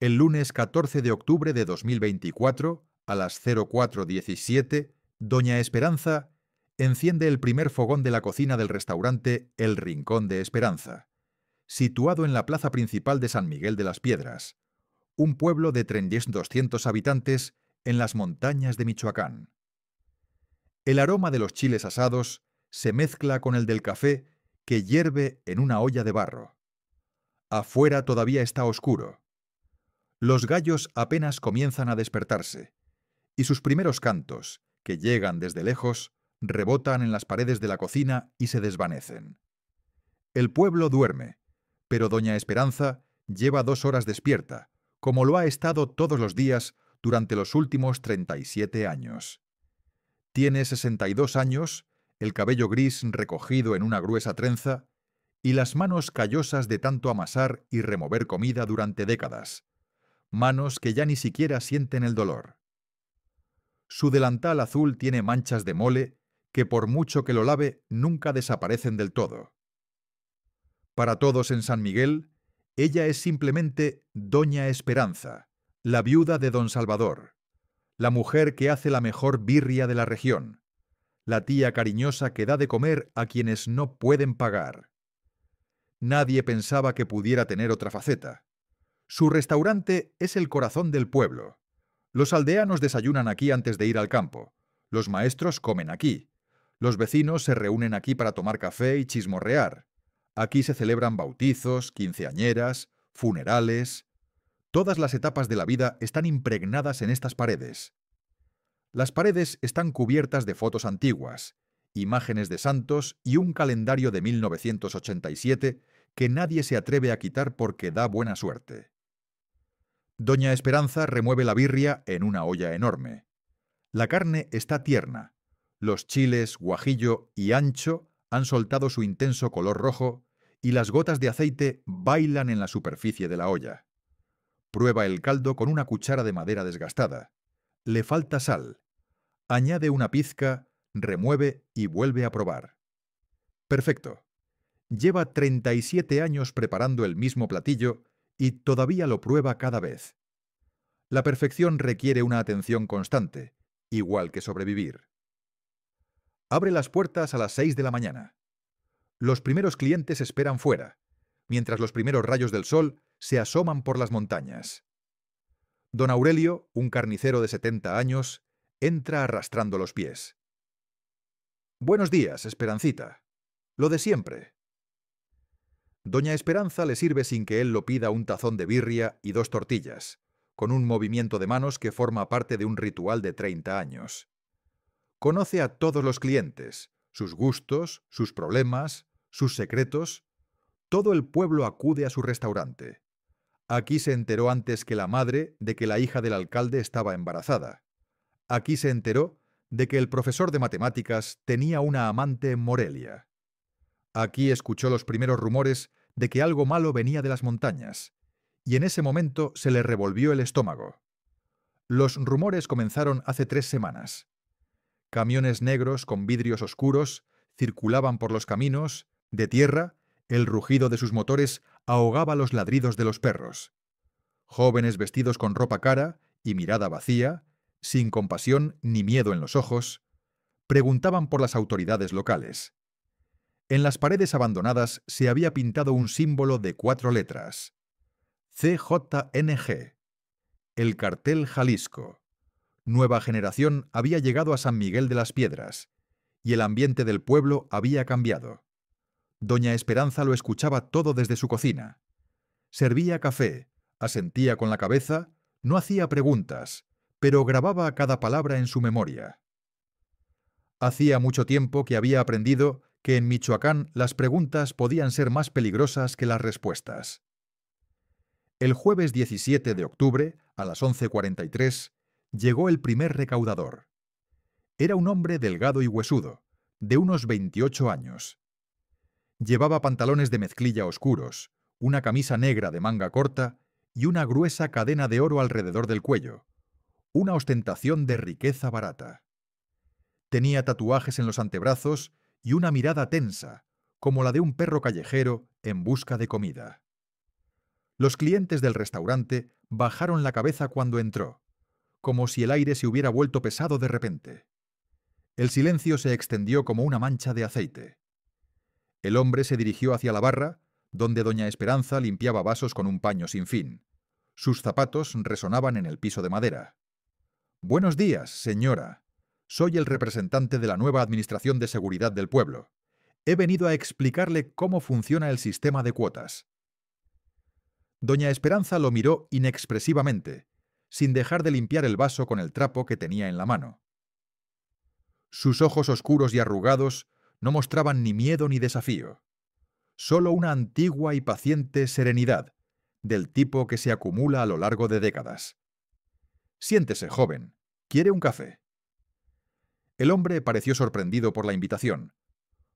El lunes 14 de octubre de 2024, a las 04:17, doña Esperanza enciende el primer fogón de la cocina del restaurante El Rincón de Esperanza, situado en la plaza principal de San Miguel de las Piedras, un pueblo de 200 habitantes en las montañas de Michoacán. El aroma de los chiles asados se mezcla con el del café que hierve en una olla de barro. Afuera todavía está oscuro. Los gallos apenas comienzan a despertarse, y sus primeros cantos, que llegan desde lejos, rebotan en las paredes de la cocina y se desvanecen. El pueblo duerme, pero doña Esperanza lleva 2 horas despierta, como lo ha estado todos los días durante los últimos 37 años. Tiene 62 años, el cabello gris recogido en una gruesa trenza y las manos callosas de tanto amasar y remover comida durante décadas, manos que ya ni siquiera sienten el dolor. Su delantal azul tiene manchas de mole que por mucho que lo lave nunca desaparecen del todo. Para todos en San Miguel, ella es simplemente Doña Esperanza, la viuda de don Salvador, la mujer que hace la mejor birria de la región, la tía cariñosa que da de comer a quienes no pueden pagar. Nadie pensaba que pudiera tener otra faceta. Su restaurante es el corazón del pueblo. Los aldeanos desayunan aquí antes de ir al campo. Los maestros comen aquí. Los vecinos se reúnen aquí para tomar café y chismorrear. Aquí se celebran bautizos, quinceañeras, funerales. Todas las etapas de la vida están impregnadas en estas paredes. Las paredes están cubiertas de fotos antiguas, imágenes de santos y un calendario de 1987 que nadie se atreve a quitar porque da buena suerte. Doña Esperanza remueve la birria en una olla enorme. La carne está tierna. Los chiles, guajillo y ancho han soltado su intenso color rojo y las gotas de aceite bailan en la superficie de la olla. Prueba el caldo con una cuchara de madera desgastada. Le falta sal. Añade una pizca, remueve y vuelve a probar. Perfecto. Lleva 37 años preparando el mismo platillo y todavía lo prueba cada vez. La perfección requiere una atención constante, igual que sobrevivir. Abre las puertas a las 6 de la mañana. Los primeros clientes esperan fuera, mientras los primeros rayos del sol se asoman por las montañas. Don Aurelio, un carnicero de 70 años, entra arrastrando los pies. «Buenos días, Esperancita. Lo de siempre». Doña Esperanza le sirve sin que él lo pida un tazón de birria y 2 tortillas, con un movimiento de manos que forma parte de un ritual de 30 años. Conoce a todos los clientes, sus gustos, sus problemas, sus secretos. Todo el pueblo acude a su restaurante. Aquí se enteró antes que la madre de que la hija del alcalde estaba embarazada. Aquí se enteró de que el profesor de matemáticas tenía una amante en Morelia. Aquí escuchó los primeros rumores de que algo malo venía de las montañas, y en ese momento se le revolvió el estómago. Los rumores comenzaron hace 3 semanas. Camiones negros con vidrios oscuros circulaban por los caminos, de tierra, el rugido de sus motores ahogaba los ladridos de los perros. Jóvenes vestidos con ropa cara y mirada vacía, sin compasión ni miedo en los ojos, preguntaban por las autoridades locales. En las paredes abandonadas se había pintado un símbolo de 4 letras. CJNG. El cartel Jalisco. Nueva Generación había llegado a San Miguel de las Piedras, y el ambiente del pueblo había cambiado. Doña Esperanza lo escuchaba todo desde su cocina. Servía café, asentía con la cabeza, no hacía preguntas, pero grababa cada palabra en su memoria. Hacía mucho tiempo que había aprendido que en Michoacán las preguntas podían ser más peligrosas que las respuestas. El jueves 17 de octubre, a las 11:43, llegó el primer recaudador. Era un hombre delgado y huesudo, de unos 28 años. Llevaba pantalones de mezclilla oscuros, una camisa negra de manga corta y una gruesa cadena de oro alrededor del cuello, una ostentación de riqueza barata. Tenía tatuajes en los antebrazos y una mirada tensa, como la de un perro callejero en busca de comida. Los clientes del restaurante bajaron la cabeza cuando entró, como si el aire se hubiera vuelto pesado de repente. El silencio se extendió como una mancha de aceite. El hombre se dirigió hacia la barra, donde doña Esperanza limpiaba vasos con un paño sin fin. Sus zapatos resonaban en el piso de madera. «Buenos días, señora. Soy el representante de la nueva Administración de Seguridad del pueblo. He venido a explicarle cómo funciona el sistema de cuotas». Doña Esperanza lo miró inexpresivamente, sin dejar de limpiar el vaso con el trapo que tenía en la mano. Sus ojos oscuros y arrugados no mostraban ni miedo ni desafío, solo una antigua y paciente serenidad, del tipo que se acumula a lo largo de décadas. «Siéntese, joven. ¿Quiere un café?». El hombre pareció sorprendido por la invitación.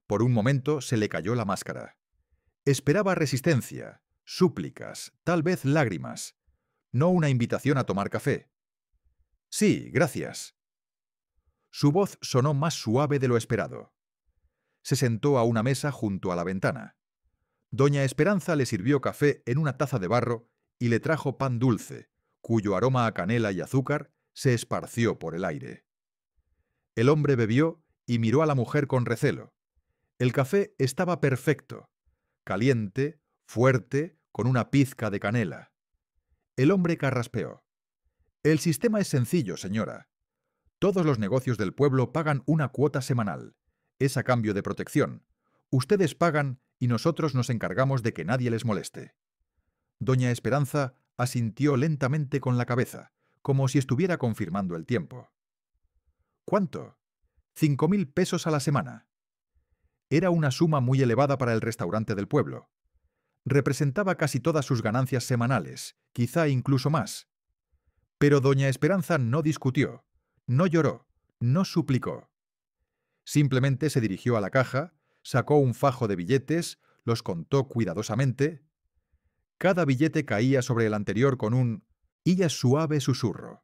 Por un momento se le cayó la máscara. Esperaba resistencia, súplicas, tal vez lágrimas, no una invitación a tomar café. «Sí, gracias». Su voz sonó más suave de lo esperado. Se sentó a una mesa junto a la ventana. Doña Esperanza le sirvió café en una taza de barro y le trajo pan dulce, cuyo aroma a canela y azúcar se esparció por el aire. El hombre bebió y miró a la mujer con recelo. El café estaba perfecto, caliente, fuerte, con una pizca de canela. El hombre carraspeó. «El sistema es sencillo, señora. Todos los negocios del pueblo pagan una cuota semanal. Es a cambio de protección. Ustedes pagan y nosotros nos encargamos de que nadie les moleste». Doña Esperanza asintió lentamente con la cabeza, como si estuviera confirmando el tiempo. «¿Cuánto?». «5.000 pesos a la semana». Era una suma muy elevada para el restaurante del pueblo. Representaba casi todas sus ganancias semanales, quizá incluso más. Pero doña Esperanza no discutió, no lloró, no suplicó. Simplemente se dirigió a la caja, sacó un fajo de billetes, los contó cuidadosamente. Cada billete caía sobre el anterior con un suave susurro.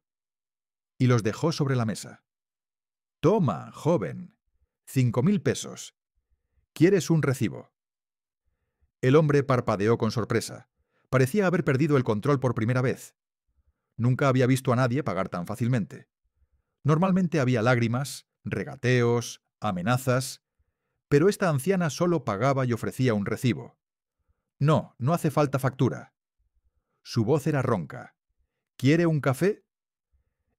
Y los dejó sobre la mesa. «Toma, joven. 5.000 pesos. ¿Quieres un recibo?». El hombre parpadeó con sorpresa. Parecía haber perdido el control por primera vez. Nunca había visto a nadie pagar tan fácilmente. Normalmente había lágrimas, regateos, amenazas, pero esta anciana solo pagaba y ofrecía un recibo. «No, no hace falta factura». Su voz era ronca. «¿Quiere un café?».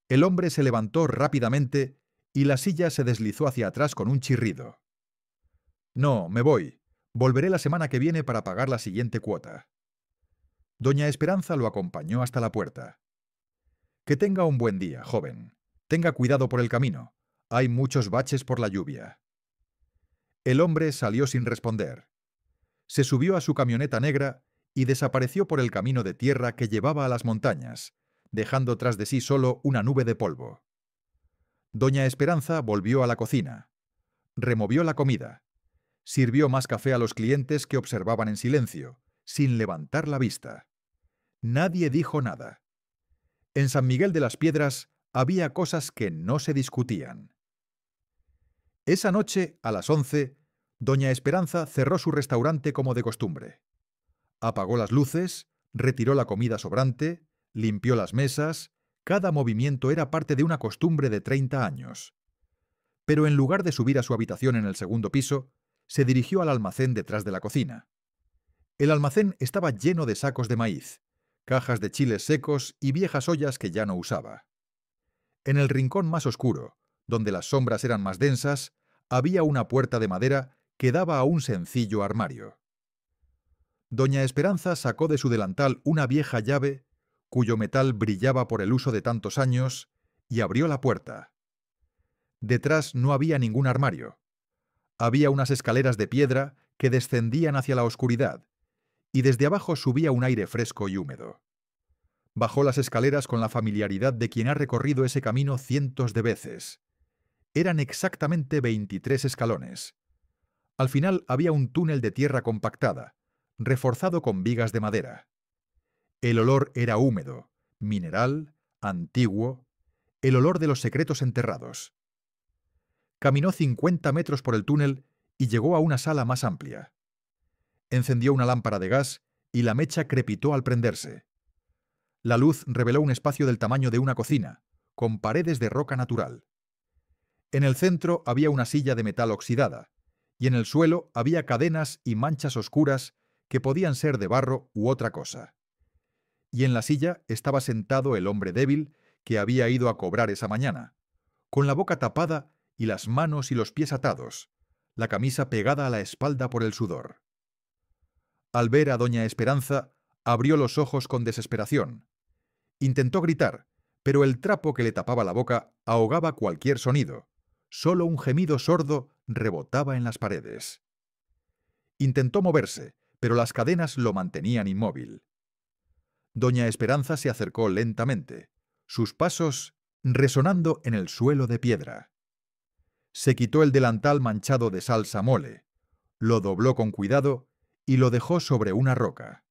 El hombre se levantó rápidamente y la silla se deslizó hacia atrás con un chirrido. «No, me voy. Volveré la semana que viene para pagar la siguiente cuota». Doña Esperanza lo acompañó hasta la puerta. «Que tenga un buen día, joven. Tenga cuidado por el camino. Hay muchos baches por la lluvia». El hombre salió sin responder. Se subió a su camioneta negra y desapareció por el camino de tierra que llevaba a las montañas, dejando tras de sí solo una nube de polvo. Doña Esperanza volvió a la cocina. Removió la comida. Sirvió más café a los clientes que observaban en silencio, sin levantar la vista. Nadie dijo nada. En San Miguel de las Piedras había cosas que no se discutían. Esa noche, a las 11, doña Esperanza cerró su restaurante como de costumbre. Apagó las luces, retiró la comida sobrante, limpió las mesas. Cada movimiento era parte de una costumbre de 30 años. Pero en lugar de subir a su habitación en el segundo piso, se dirigió al almacén detrás de la cocina. El almacén estaba lleno de sacos de maíz, cajas de chiles secos y viejas ollas que ya no usaba. En el rincón más oscuro, donde las sombras eran más densas, había una puerta de madera que daba a un sencillo armario. Doña Esperanza sacó de su delantal una vieja llave, cuyo metal brillaba por el uso de tantos años, y abrió la puerta. Detrás no había ningún armario. Había unas escaleras de piedra que descendían hacia la oscuridad, y desde abajo subía un aire fresco y húmedo. Bajó las escaleras con la familiaridad de quien ha recorrido ese camino cientos de veces. Eran exactamente 23 escalones. Al final había un túnel de tierra compactada, reforzado con vigas de madera. El olor era húmedo, mineral, antiguo, el olor de los secretos enterrados. Caminó 50 metros por el túnel y llegó a una sala más amplia. Encendió una lámpara de gas y la mecha crepitó al prenderse. La luz reveló un espacio del tamaño de una cocina, con paredes de roca natural. En el centro había una silla de metal oxidada, y en el suelo había cadenas y manchas oscuras que podían ser de barro u otra cosa. Y en la silla estaba sentado el hombre débil que había ido a cobrar esa mañana, con la boca tapada y las manos y los pies atados, la camisa pegada a la espalda por el sudor. Al ver a doña Esperanza, abrió los ojos con desesperación. Intentó gritar, pero el trapo que le tapaba la boca ahogaba cualquier sonido. Solo un gemido sordo rebotaba en las paredes. Intentó moverse, pero las cadenas lo mantenían inmóvil. Doña Esperanza se acercó lentamente, sus pasos resonando en el suelo de piedra. Se quitó el delantal manchado de salsa mole, lo dobló con cuidado y lo dejó sobre una roca.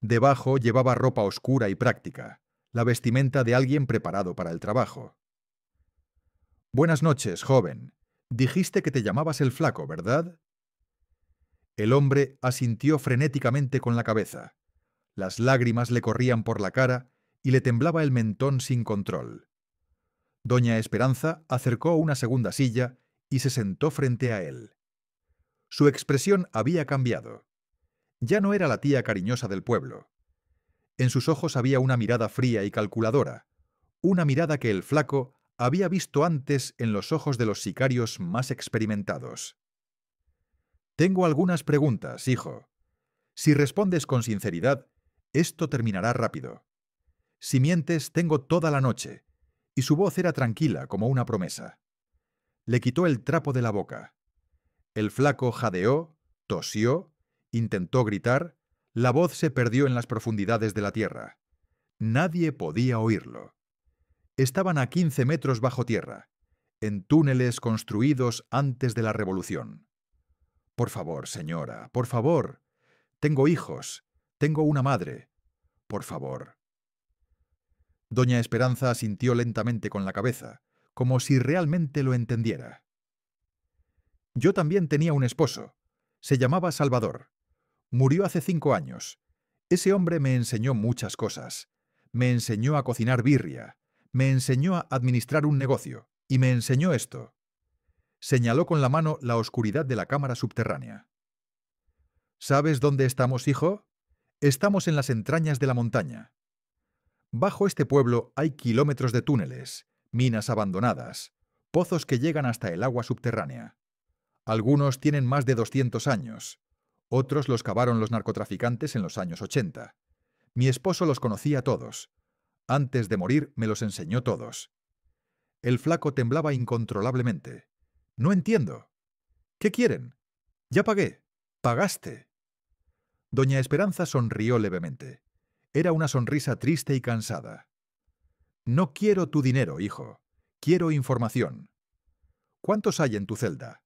Debajo llevaba ropa oscura y práctica, la vestimenta de alguien preparado para el trabajo. «Buenas noches, joven. Dijiste que te llamabas el Flaco, ¿verdad?» El hombre asintió frenéticamente con la cabeza. Las lágrimas le corrían por la cara y le temblaba el mentón sin control. Doña Esperanza acercó una segunda silla y se sentó frente a él. Su expresión había cambiado. Ya no era la tía cariñosa del pueblo. En sus ojos había una mirada fría y calculadora, una mirada que el Flaco había visto antes en los ojos de los sicarios más experimentados. «Tengo algunas preguntas, hijo. Si respondes con sinceridad, esto terminará rápido. Si mientes, tengo toda la noche». Y su voz era tranquila como una promesa. Le quitó el trapo de la boca. El Flaco jadeó, tosió, intentó gritar, la voz se perdió en las profundidades de la tierra. Nadie podía oírlo. Estaban a 15 metros bajo tierra, en túneles construidos antes de la Revolución. «Por favor, señora, por favor. Tengo hijos, tengo una madre. Por favor». Doña Esperanza asintió lentamente con la cabeza, como si realmente lo entendiera. «Yo también tenía un esposo. Se llamaba Salvador. Murió hace 5 años. Ese hombre me enseñó muchas cosas. Me enseñó a cocinar birria, me enseñó a administrar un negocio, y me enseñó esto». Señaló con la mano la oscuridad de la cámara subterránea. «¿Sabes dónde estamos, hijo? Estamos en las entrañas de la montaña. Bajo este pueblo hay kilómetros de túneles, minas abandonadas, pozos que llegan hasta el agua subterránea. Algunos tienen más de 200 años. Otros los cavaron los narcotraficantes en los años 80. Mi esposo los conocía todos. Antes de morir me los enseñó todos». El Flaco temblaba incontrolablemente. «No entiendo. ¿Qué quieren? Ya pagué. Pagaste». Doña Esperanza sonrió levemente. Era una sonrisa triste y cansada. «No quiero tu dinero, hijo. Quiero información. ¿Cuántos hay en tu celda?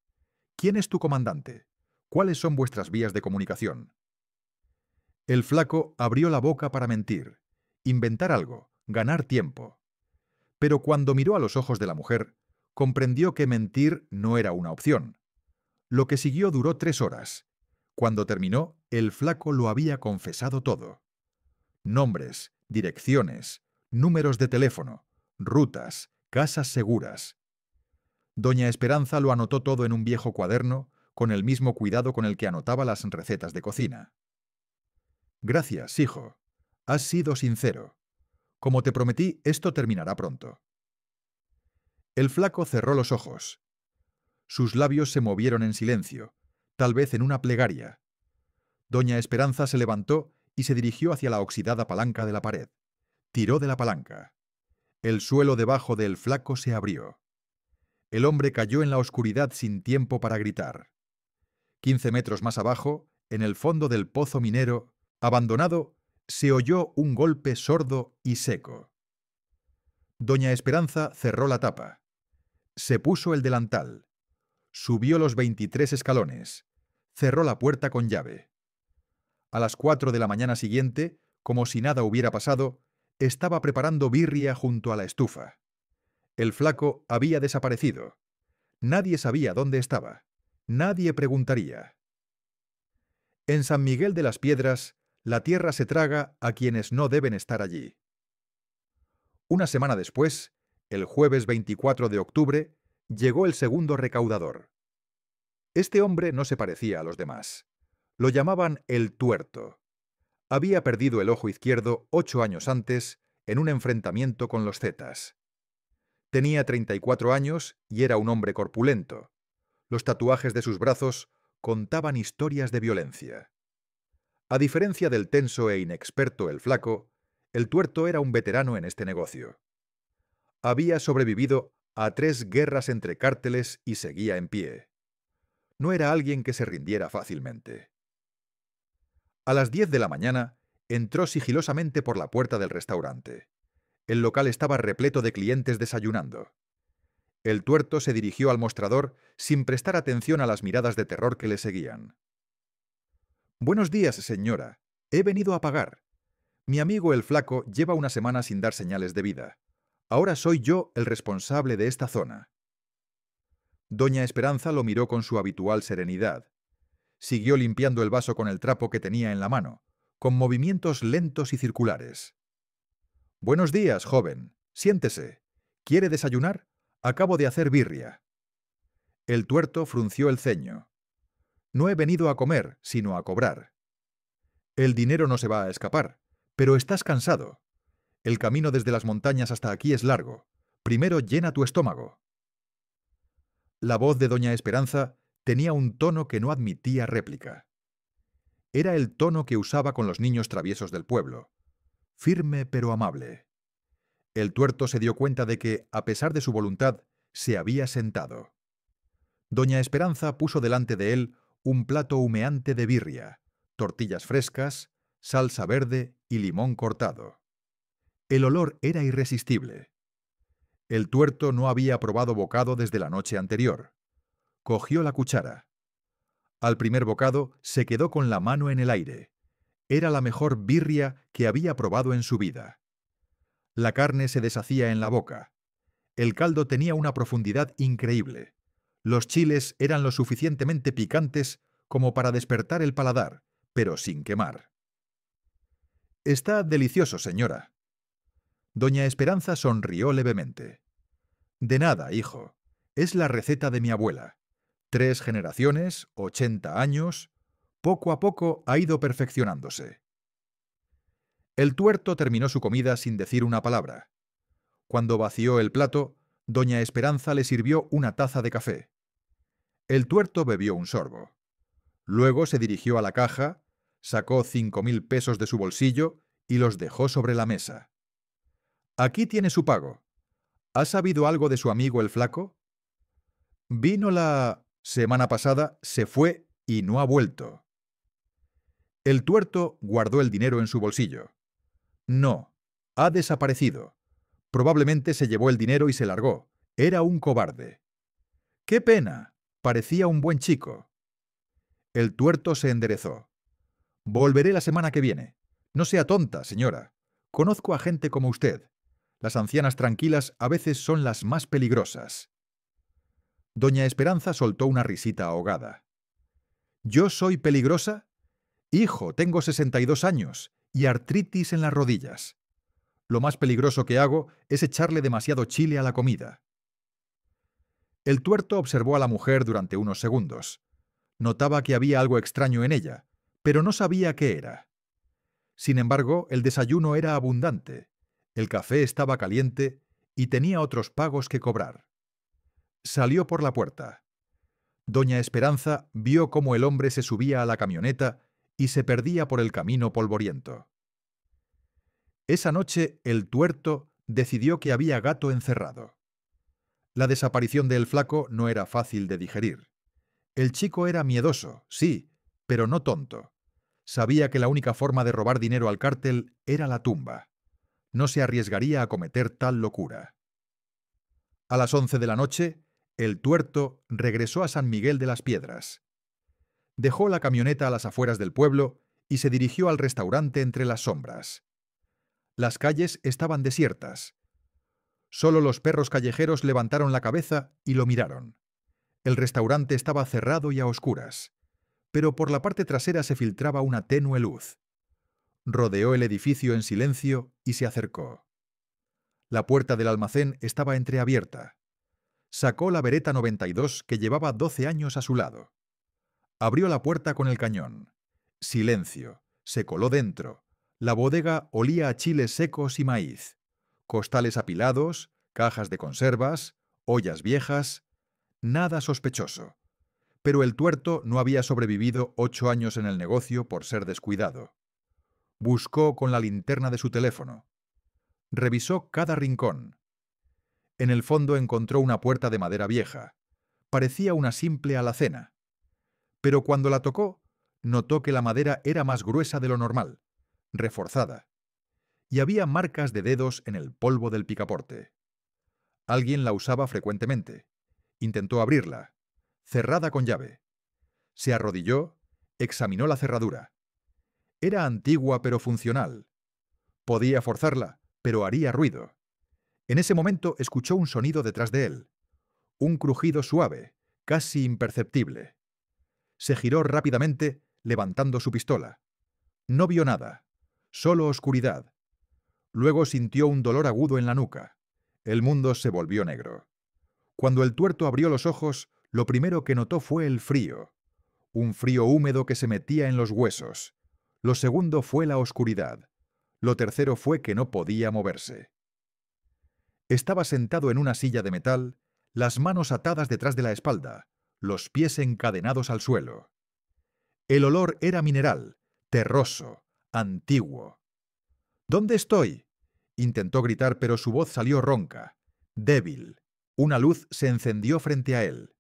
¿Quién es tu comandante? ¿Cuáles son vuestras vías de comunicación?» El Flaco abrió la boca para mentir, inventar algo, ganar tiempo. Pero cuando miró a los ojos de la mujer, comprendió que mentir no era una opción. Lo que siguió duró 3 horas. Cuando terminó, el Flaco lo había confesado todo. Nombres, direcciones, números de teléfono, rutas, casas seguras. Doña Esperanza lo anotó todo en un viejo cuaderno, con el mismo cuidado con el que anotaba las recetas de cocina. «Gracias, hijo. Has sido sincero. Como te prometí, esto terminará pronto». El Flaco cerró los ojos. Sus labios se movieron en silencio, tal vez en una plegaria. Doña Esperanza se levantó y se dirigió hacia la oxidada palanca de la pared. Tiró de la palanca. El suelo debajo del Flaco se abrió. El hombre cayó en la oscuridad sin tiempo para gritar. 15 metros más abajo, en el fondo del pozo minero, abandonado, se oyó un golpe sordo y seco. Doña Esperanza cerró la tapa. Se puso el delantal. Subió los 23 escalones. Cerró la puerta con llave. A las 4 de la mañana siguiente, como si nada hubiera pasado, estaba preparando birria junto a la estufa. El Flaco había desaparecido. Nadie sabía dónde estaba. Nadie preguntaría. En San Miguel de las Piedras, La tierra se traga a quienes no deben estar allí. Una semana después, el jueves 24 de octubre, llegó el segundo recaudador. Este hombre no se parecía a los demás. Lo llamaban el Tuerto. Había perdido el ojo izquierdo 8 años antes en un enfrentamiento con los Zetas. Tenía 34 años y era un hombre corpulento. Los tatuajes de sus brazos contaban historias de violencia. A diferencia del tenso e inexperto el Flaco, el Tuerto era un veterano en este negocio. Había sobrevivido a 3 guerras entre cárteles y seguía en pie. No era alguien que se rindiera fácilmente. A las 10 de la mañana, entró sigilosamente por la puerta del restaurante. El local estaba repleto de clientes desayunando. El Tuerto se dirigió al mostrador sin prestar atención a las miradas de terror que le seguían. «Buenos días, señora. He venido a pagar. Mi amigo el Flaco lleva una semana sin dar señales de vida. Ahora soy yo el responsable de esta zona». Doña Esperanza lo miró con su habitual serenidad. Siguió limpiando el vaso con el trapo que tenía en la mano, con movimientos lentos y circulares. «Buenos días, joven. Siéntese. ¿Quiere desayunar? Acabo de hacer birria». El Tuerto frunció el ceño. «No he venido a comer, sino a cobrar». «El dinero no se va a escapar, pero estás cansado. El camino desde las montañas hasta aquí es largo. Primero llena tu estómago». La voz de doña Esperanza tenía un tono que no admitía réplica. Era el tono que usaba con los niños traviesos del pueblo, firme pero amable. El Tuerto se dio cuenta de que, a pesar de su voluntad, se había sentado. Doña Esperanza puso delante de él un plato humeante de birria, tortillas frescas, salsa verde y limón cortado. El olor era irresistible. El Tuerto no había probado bocado desde la noche anterior. Cogió la cuchara. Al primer bocado se quedó con la mano en el aire. Era la mejor birria que había probado en su vida. La carne se deshacía en la boca. El caldo tenía una profundidad increíble. Los chiles eran lo suficientemente picantes como para despertar el paladar, pero sin quemar. «Está delicioso, señora». Doña Esperanza sonrió levemente. «De nada, hijo. Es la receta de mi abuela. 3 generaciones, 80 años. Poco a poco ha ido perfeccionándose». El Tuerto terminó su comida sin decir una palabra. Cuando vació el plato, doña Esperanza le sirvió una taza de café. El Tuerto bebió un sorbo. Luego se dirigió a la caja, sacó 5.000 pesos de su bolsillo y los dejó sobre la mesa. «Aquí tiene su pago. ¿Ha sabido algo de su amigo el Flaco? Vino la semana pasada, se fue y no ha vuelto». El Tuerto guardó el dinero en su bolsillo. «No, ha desaparecido. Probablemente se llevó el dinero y se largó. Era un cobarde». «¡Qué pena! Parecía un buen chico». El Tuerto se enderezó. «Volveré la semana que viene. No sea tonta, señora. Conozco a gente como usted. Las ancianas tranquilas a veces son las más peligrosas». Doña Esperanza soltó una risita ahogada. «¿Yo soy peligrosa? Hijo, tengo 62 años y artritis en las rodillas. Lo más peligroso que hago es echarle demasiado chile a la comida». El Tuerto observó a la mujer durante unos segundos. Notaba que había algo extraño en ella, pero no sabía qué era. Sin embargo, el desayuno era abundante, el café estaba caliente y tenía otros pagos que cobrar. Salió por la puerta. Doña Esperanza vio cómo el hombre se subía a la camioneta y se perdía por el camino polvoriento. Esa noche el Tuerto decidió que había gato encerrado. La desaparición del Flaco no era fácil de digerir. El chico era miedoso, sí, pero no tonto. Sabía que la única forma de robar dinero al cártel era la tumba. No se arriesgaría a cometer tal locura. A las 11 de la noche, el Tuerto regresó a San Miguel de las Piedras. Dejó la camioneta a las afueras del pueblo y se dirigió al restaurante entre las sombras. Las calles estaban desiertas. Solo los perros callejeros levantaron la cabeza y lo miraron. El restaurante estaba cerrado y a oscuras, pero por la parte trasera se filtraba una tenue luz. Rodeó el edificio en silencio y se acercó. La puerta del almacén estaba entreabierta. Sacó la Beretta 92 que llevaba 12 años a su lado. Abrió la puerta con el cañón. Silencio. Se coló dentro. La bodega olía a chiles secos y maíz. Costales apilados, cajas de conservas, ollas viejas. Nada sospechoso. Pero el tuerto no había sobrevivido 8 años en el negocio por ser descuidado. Buscó con la linterna de su teléfono. Revisó cada rincón. En el fondo encontró una puerta de madera vieja. Parecía una simple alacena. Pero cuando la tocó, notó que la madera era más gruesa de lo normal, reforzada, y había marcas de dedos en el polvo del picaporte. Alguien la usaba frecuentemente. Intentó abrirla, cerrada con llave. Se arrodilló, examinó la cerradura. Era antigua pero funcional. Podía forzarla, pero haría ruido. En ese momento escuchó un sonido detrás de él. Un crujido suave, casi imperceptible. Se giró rápidamente, levantando su pistola. No vio nada, solo oscuridad. Luego sintió un dolor agudo en la nuca. El mundo se volvió negro. Cuando el tuerto abrió los ojos, lo primero que notó fue el frío. Un frío húmedo que se metía en los huesos. Lo segundo fue la oscuridad. Lo tercero fue que no podía moverse. Estaba sentado en una silla de metal, las manos atadas detrás de la espalda, los pies encadenados al suelo. El olor era mineral, terroso, antiguo. ¿Dónde estoy? Intentó gritar, pero su voz salió ronca, débil. Una luz se encendió frente a él.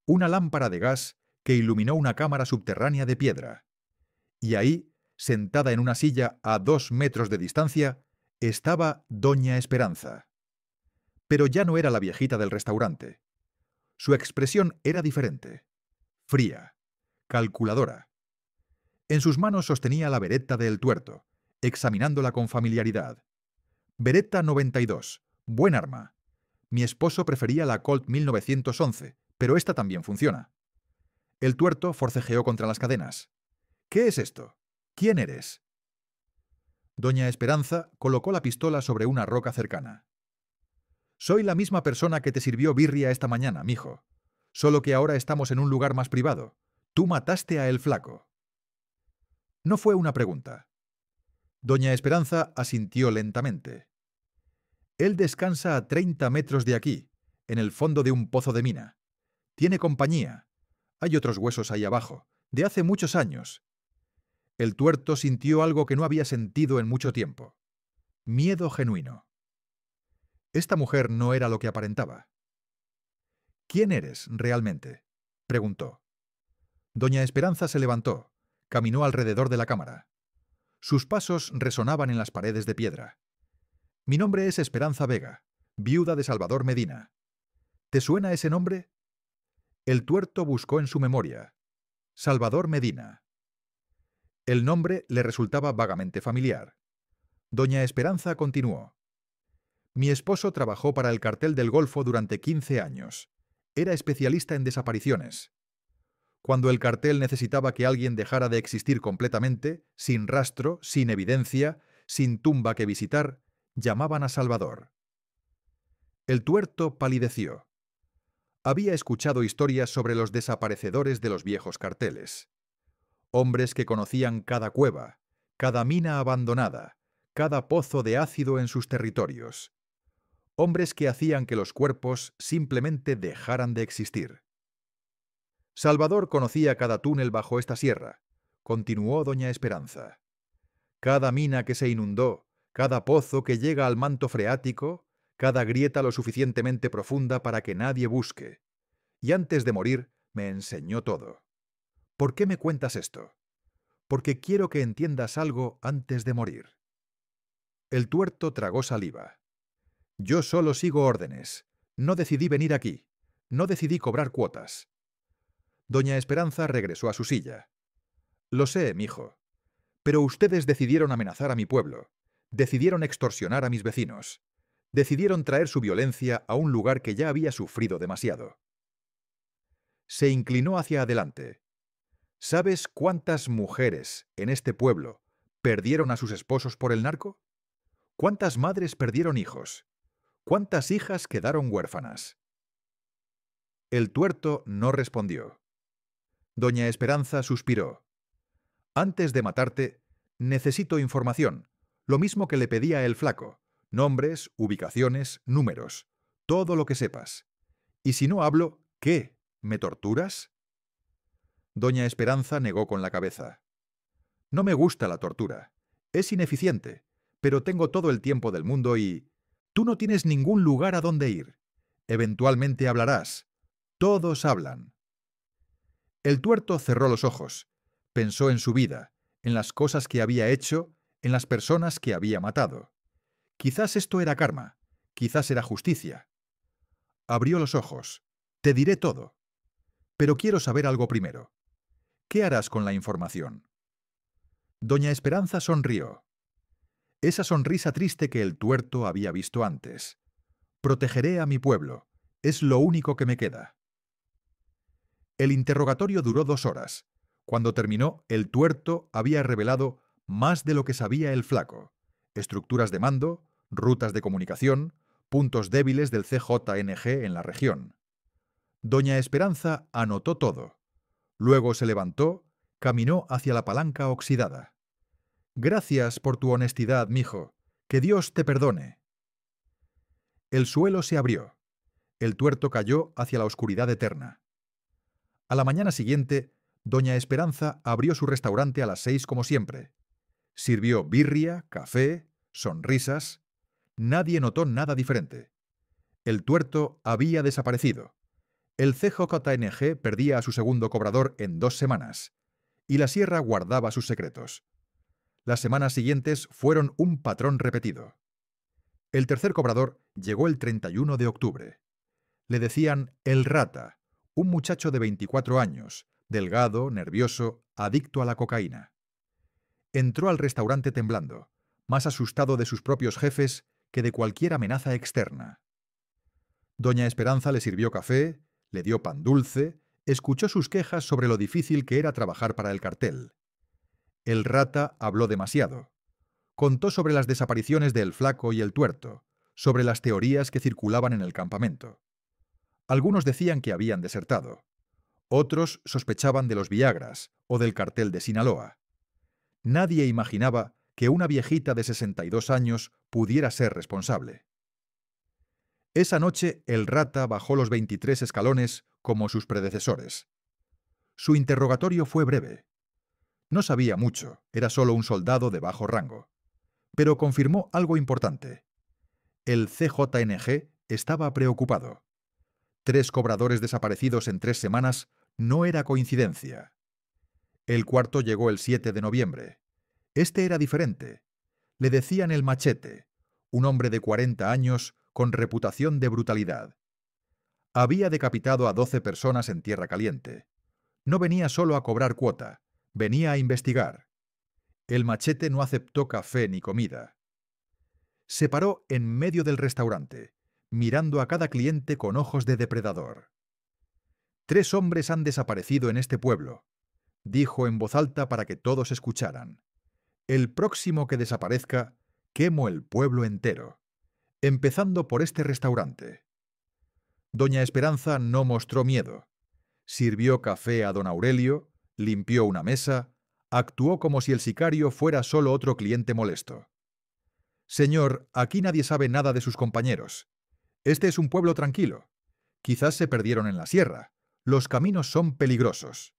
Una lámpara de gas que iluminó una cámara subterránea de piedra. Y ahí, sentada en una silla a 2 metros de distancia, estaba Doña Esperanza. Pero ya no era la viejita del restaurante. Su expresión era diferente. Fría, calculadora. En sus manos sostenía la Beretta del tuerto, examinándola con familiaridad. Beretta 92, buen arma. Mi esposo prefería la Colt 1911, pero esta también funciona. El tuerto forcejeó contra las cadenas. ¿Qué es esto? ¿Quién eres? Doña Esperanza colocó la pistola sobre una roca cercana. Soy la misma persona que te sirvió birria esta mañana, mijo. Solo que ahora estamos en un lugar más privado. Tú mataste a el flaco. No fue una pregunta. Doña Esperanza asintió lentamente. Él descansa a 30 metros de aquí, en el fondo de un pozo de mina. Tiene compañía. Hay otros huesos ahí abajo, de hace muchos años. El tuerto sintió algo que no había sentido en mucho tiempo. Miedo genuino. Esta mujer no era lo que aparentaba. ¿Quién eres, realmente?, preguntó. Doña Esperanza se levantó, caminó alrededor de la cámara. Sus pasos resonaban en las paredes de piedra. Mi nombre es Esperanza Vega, viuda de Salvador Medina. ¿Te suena ese nombre? El tuerto buscó en su memoria. Salvador Medina. El nombre le resultaba vagamente familiar. Doña Esperanza continuó. Mi esposo trabajó para el Cartel del Golfo durante 15 años. Era especialista en desapariciones. Cuando el cartel necesitaba que alguien dejara de existir completamente, sin rastro, sin evidencia, sin tumba que visitar, llamaban a Salvador. El tuerto palideció. Había escuchado historias sobre los desaparecedores de los viejos carteles. Hombres que conocían cada cueva, cada mina abandonada, cada pozo de ácido en sus territorios. Hombres que hacían que los cuerpos simplemente dejaran de existir. Salvador conocía cada túnel bajo esta sierra, continuó doña Esperanza. Cada mina que se inundó, cada pozo que llega al manto freático, cada grieta lo suficientemente profunda para que nadie busque. Y antes de morir, me enseñó todo. ¿Por qué me cuentas esto? Porque quiero que entiendas algo antes de morir. El tuerto tragó saliva. Yo solo sigo órdenes. No decidí venir aquí. No decidí cobrar cuotas. Doña Esperanza regresó a su silla. Lo sé, mijo. Pero ustedes decidieron amenazar a mi pueblo. Decidieron extorsionar a mis vecinos. Decidieron traer su violencia a un lugar que ya había sufrido demasiado. Se inclinó hacia adelante. ¿Sabes cuántas mujeres en este pueblo, ¿Perdieron a sus esposos por el narco? ¿Cuántas madres perdieron hijos? ¿Cuántas hijas quedaron huérfanas? El tuerto no respondió. Doña Esperanza suspiró. Antes de matarte, necesito información, lo mismo que le pedía el flaco. Nombres, ubicaciones, números, todo lo que sepas. Y si no hablo, ¿qué? ¿Me torturas? Doña Esperanza negó con la cabeza. No me gusta la tortura. Es ineficiente, pero tengo todo el tiempo del mundo y... Tú no tienes ningún lugar a donde ir. Eventualmente hablarás. Todos hablan. El tuerto cerró los ojos. Pensó en su vida, en las cosas que había hecho, en las personas que había matado. Quizás esto era karma, quizás era justicia. Abrió los ojos. Te diré todo. Pero quiero saber algo primero. ¿Qué harás con la información? Doña Esperanza sonrió. Esa sonrisa triste que el tuerto había visto antes. Protegeré a mi pueblo. Es lo único que me queda. El interrogatorio duró 2 horas. Cuando terminó, el tuerto había revelado más de lo que sabía el flaco. Estructuras de mando, rutas de comunicación, puntos débiles del CJNG en la región. Doña Esperanza anotó todo. Luego se levantó, caminó hacia la palanca oxidada. Gracias por tu honestidad, mijo. Que Dios te perdone. El suelo se abrió. El tuerto cayó hacia la oscuridad eterna. A la mañana siguiente, doña Esperanza abrió su restaurante a las 6 como siempre. Sirvió birria, café, sonrisas. Nadie notó nada diferente. El tuerto había desaparecido. El CJNG perdía a su segundo cobrador en 2 semanas. Y la sierra guardaba sus secretos. Las semanas siguientes fueron un patrón repetido. El tercer cobrador llegó el 31 de octubre. Le decían el Rata, un muchacho de 24 años, delgado, nervioso, adicto a la cocaína. Entró al restaurante temblando, más asustado de sus propios jefes que de cualquier amenaza externa. Doña Esperanza le sirvió café, le dio pan dulce, escuchó sus quejas sobre lo difícil que era trabajar para el cartel. El Rata habló demasiado. Contó sobre las desapariciones del flaco y el tuerto, sobre las teorías que circulaban en el campamento. Algunos decían que habían desertado. Otros sospechaban de los Viagras o del cartel de Sinaloa. Nadie imaginaba que una viejita de 62 años pudiera ser responsable. Esa noche el Rata bajó los 23 escalones como sus predecesores. Su interrogatorio fue breve. No sabía mucho, era solo un soldado de bajo rango. Pero confirmó algo importante. El CJNG estaba preocupado. 3 cobradores desaparecidos en 3 semanas no era coincidencia. El cuarto llegó el 7 de noviembre. Este era diferente. Le decían el Machete, un hombre de 40 años con reputación de brutalidad. Había decapitado a 12 personas en Tierra Caliente. No venía solo a cobrar cuota, venía a investigar. El Machete no aceptó café ni comida. Se paró en medio del restaurante, mirando a cada cliente con ojos de depredador. 3 hombres han desaparecido en este pueblo, dijo en voz alta para que todos escucharan. El próximo que desaparezca, quemo el pueblo entero, empezando por este restaurante. Doña Esperanza no mostró miedo. Sirvió café a don Aurelio, limpió una mesa, actuó como si el sicario fuera solo otro cliente molesto. Señor, aquí nadie sabe nada de sus compañeros. Este es un pueblo tranquilo. Quizás se perdieron en la sierra. Los caminos son peligrosos.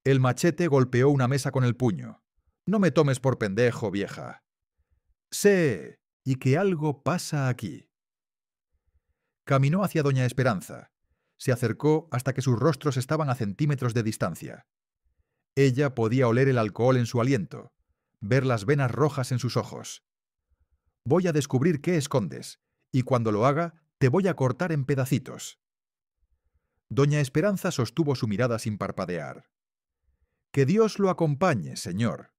El Machete golpeó una mesa con el puño. No me tomes por pendejo, vieja. Sé, y que algo pasa aquí. Caminó hacia doña Esperanza. Se acercó hasta que sus rostros estaban a centímetros de distancia. Ella podía oler el alcohol en su aliento, ver las venas rojas en sus ojos. Voy a descubrir qué escondes, y cuando lo haga, te voy a cortar en pedacitos. Doña Esperanza sostuvo su mirada sin parpadear. Que Dios lo acompañe, señor.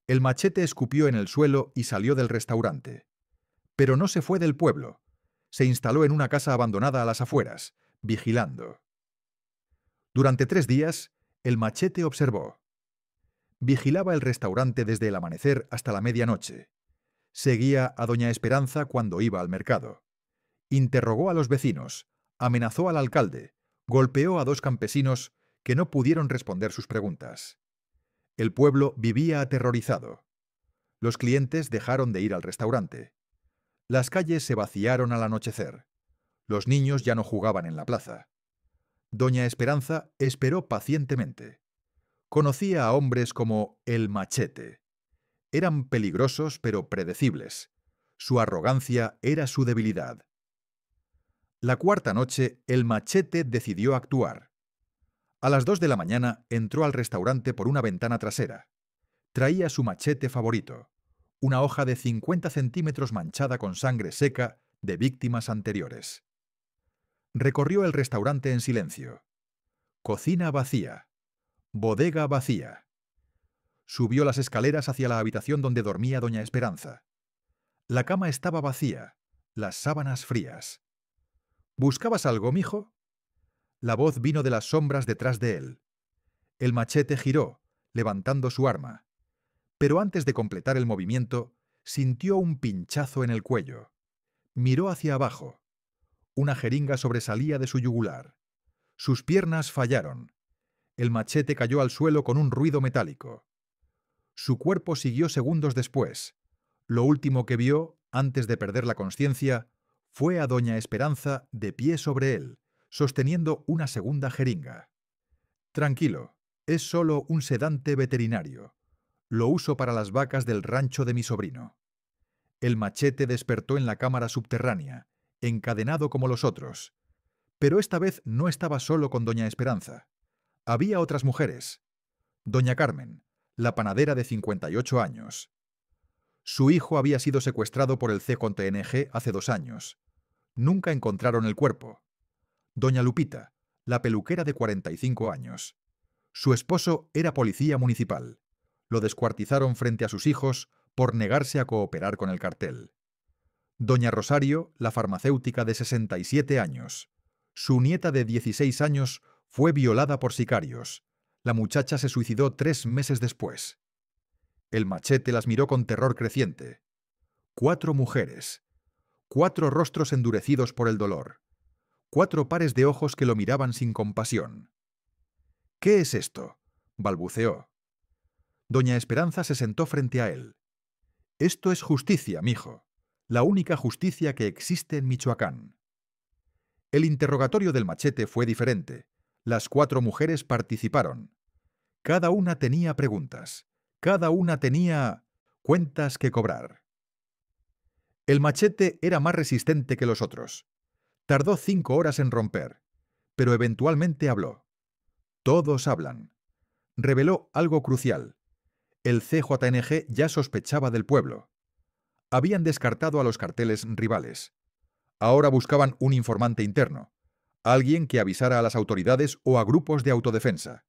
El Machete escupió en el suelo y salió del restaurante. Pero no se fue del pueblo. Se instaló en una casa abandonada a las afueras, vigilando. Durante 3 días, el Machete observó. Vigilaba el restaurante desde el amanecer hasta la medianoche. Seguía a doña Esperanza cuando iba al mercado. Interrogó a los vecinos, amenazó al alcalde, golpeó a 2 campesinos que no pudieron responder sus preguntas. El pueblo vivía aterrorizado. Los clientes dejaron de ir al restaurante. Las calles se vaciaron al anochecer. Los niños ya no jugaban en la plaza. Doña Esperanza esperó pacientemente. Conocía a hombres como el Machete. Eran peligrosos pero predecibles. Su arrogancia era su debilidad. La cuarta noche, el Machete decidió actuar. A las 2 de la mañana entró al restaurante por una ventana trasera. Traía su machete favorito, una hoja de 50 centímetros manchada con sangre seca de víctimas anteriores. Recorrió el restaurante en silencio. Cocina vacía. Bodega vacía. Subió las escaleras hacia la habitación donde dormía doña Esperanza. La cama estaba vacía, las sábanas frías. ¿Buscabas algo, mijo? La voz vino de las sombras detrás de él. El Machete giró, levantando su arma. Pero antes de completar el movimiento, sintió un pinchazo en el cuello. Miró hacia abajo. Una jeringa sobresalía de su yugular. Sus piernas fallaron. El Machete cayó al suelo con un ruido metálico. Su cuerpo siguió segundos después. Lo último que vio, antes de perder la consciencia, fue a doña Esperanza de pie sobre él, sosteniendo una segunda jeringa. Tranquilo, es solo un sedante veterinario. Lo uso para las vacas del rancho de mi sobrino. El Machete despertó en la cámara subterránea, encadenado como los otros. Pero esta vez no estaba solo con doña Esperanza. Había otras mujeres. Doña Carmen, la panadera de 58 años. Su hijo había sido secuestrado por el CJNG hace 2 años. Nunca encontraron el cuerpo. Doña Lupita, la peluquera de 45 años. Su esposo era policía municipal. Lo descuartizaron frente a sus hijos por negarse a cooperar con el cartel. Doña Rosario, la farmacéutica de 67 años. Su nieta de 16 años fue violada por sicarios. La muchacha se suicidó 3 meses después. El Machete las miró con terror creciente. 4 mujeres. 4 rostros endurecidos por el dolor. 4 pares de ojos que lo miraban sin compasión. «¿Qué es esto?», balbuceó. Doña Esperanza se sentó frente a él. «Esto es justicia, mijo. La única justicia que existe en Michoacán». El interrogatorio del Machete fue diferente. Las 4 mujeres participaron. Cada una tenía preguntas. Cada una tenía cuentas que cobrar. El Machete era más resistente que los otros. Tardó 5 horas en romper, pero eventualmente habló. Todos hablan. Reveló algo crucial. El CJNG ya sospechaba del pueblo. Habían descartado a los carteles rivales. Ahora buscaban un informante interno, alguien que avisara a las autoridades o a grupos de autodefensa.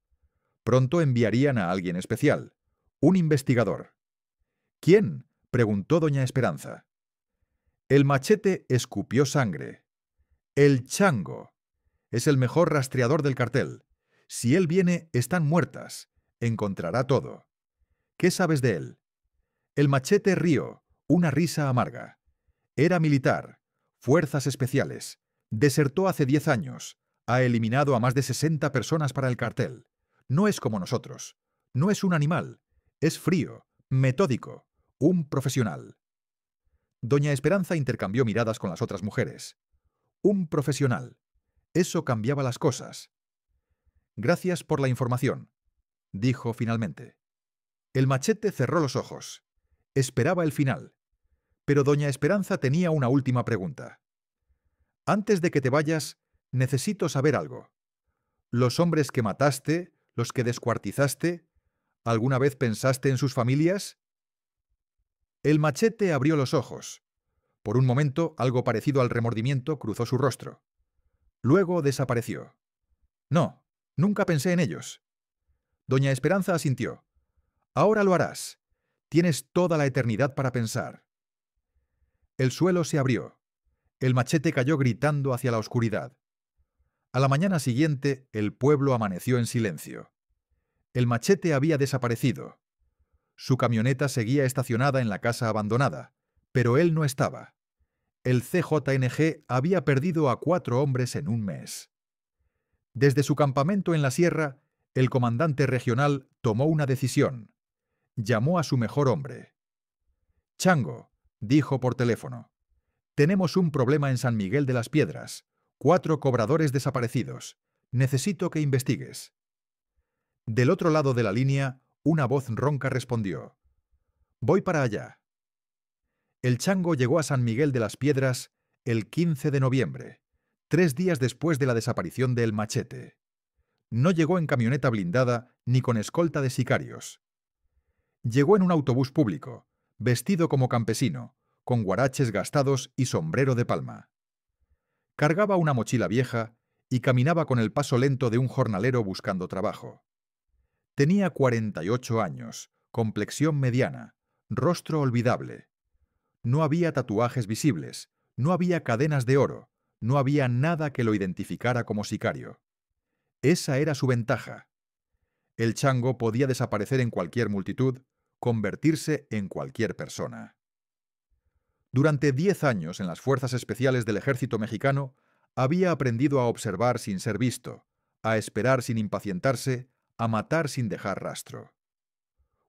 Pronto enviarían a alguien especial, un investigador. ¿Quién?, preguntó doña Esperanza. El Machete escupió sangre. El Chango. Es el mejor rastreador del cartel. Si él viene, están muertas. Encontrará todo. ¿Qué sabes de él? El Machete rió, una risa amarga. Era militar, fuerzas especiales. Desertó hace 10 años. Ha eliminado a más de 60 personas para el cartel. No es como nosotros. No es un animal. Es frío, metódico, un profesional. Doña Esperanza intercambió miradas con las otras mujeres. Un profesional. Eso cambiaba las cosas. «Gracias por la información», dijo finalmente. El Machete cerró los ojos. Esperaba el final. Pero doña Esperanza tenía una última pregunta. «Antes de que te vayas, necesito saber algo. ¿Los hombres que mataste, los que descuartizaste, alguna vez pensaste en sus familias?» El Machete abrió los ojos. Por un momento, algo parecido al remordimiento cruzó su rostro. Luego desapareció. «No, nunca pensé en ellos». Doña Esperanza asintió. «Ahora lo harás. Tienes toda la eternidad para pensar». El suelo se abrió. El Machete cayó gritando hacia la oscuridad. A la mañana siguiente, el pueblo amaneció en silencio. El Machete había desaparecido. Su camioneta seguía estacionada en la casa abandonada, pero él no estaba. El CJNG había perdido a 4 hombres en un mes. Desde su campamento en la sierra, el comandante regional tomó una decisión. Llamó a su mejor hombre. «Chango», dijo por teléfono, «tenemos un problema en San Miguel de las Piedras. 4 cobradores desaparecidos. Necesito que investigues». Del otro lado de la línea, una voz ronca respondió. «Voy para allá». El Chango llegó a San Miguel de las Piedras el 15 de noviembre, 3 días después de la desaparición de El Machete. No llegó en camioneta blindada ni con escolta de sicarios. Llegó en un autobús público, vestido como campesino, con guaraches gastados y sombrero de palma. Cargaba una mochila vieja y caminaba con el paso lento de un jornalero buscando trabajo. Tenía 48 años, complexión mediana, rostro olvidable. No había tatuajes visibles, no había cadenas de oro, no había nada que lo identificara como sicario. Esa era su ventaja. El Chango podía desaparecer en cualquier multitud, convertirse en cualquier persona. Durante 10 años en las Fuerzas Especiales del Ejército Mexicano, había aprendido a observar sin ser visto, a esperar sin impacientarse, a matar sin dejar rastro.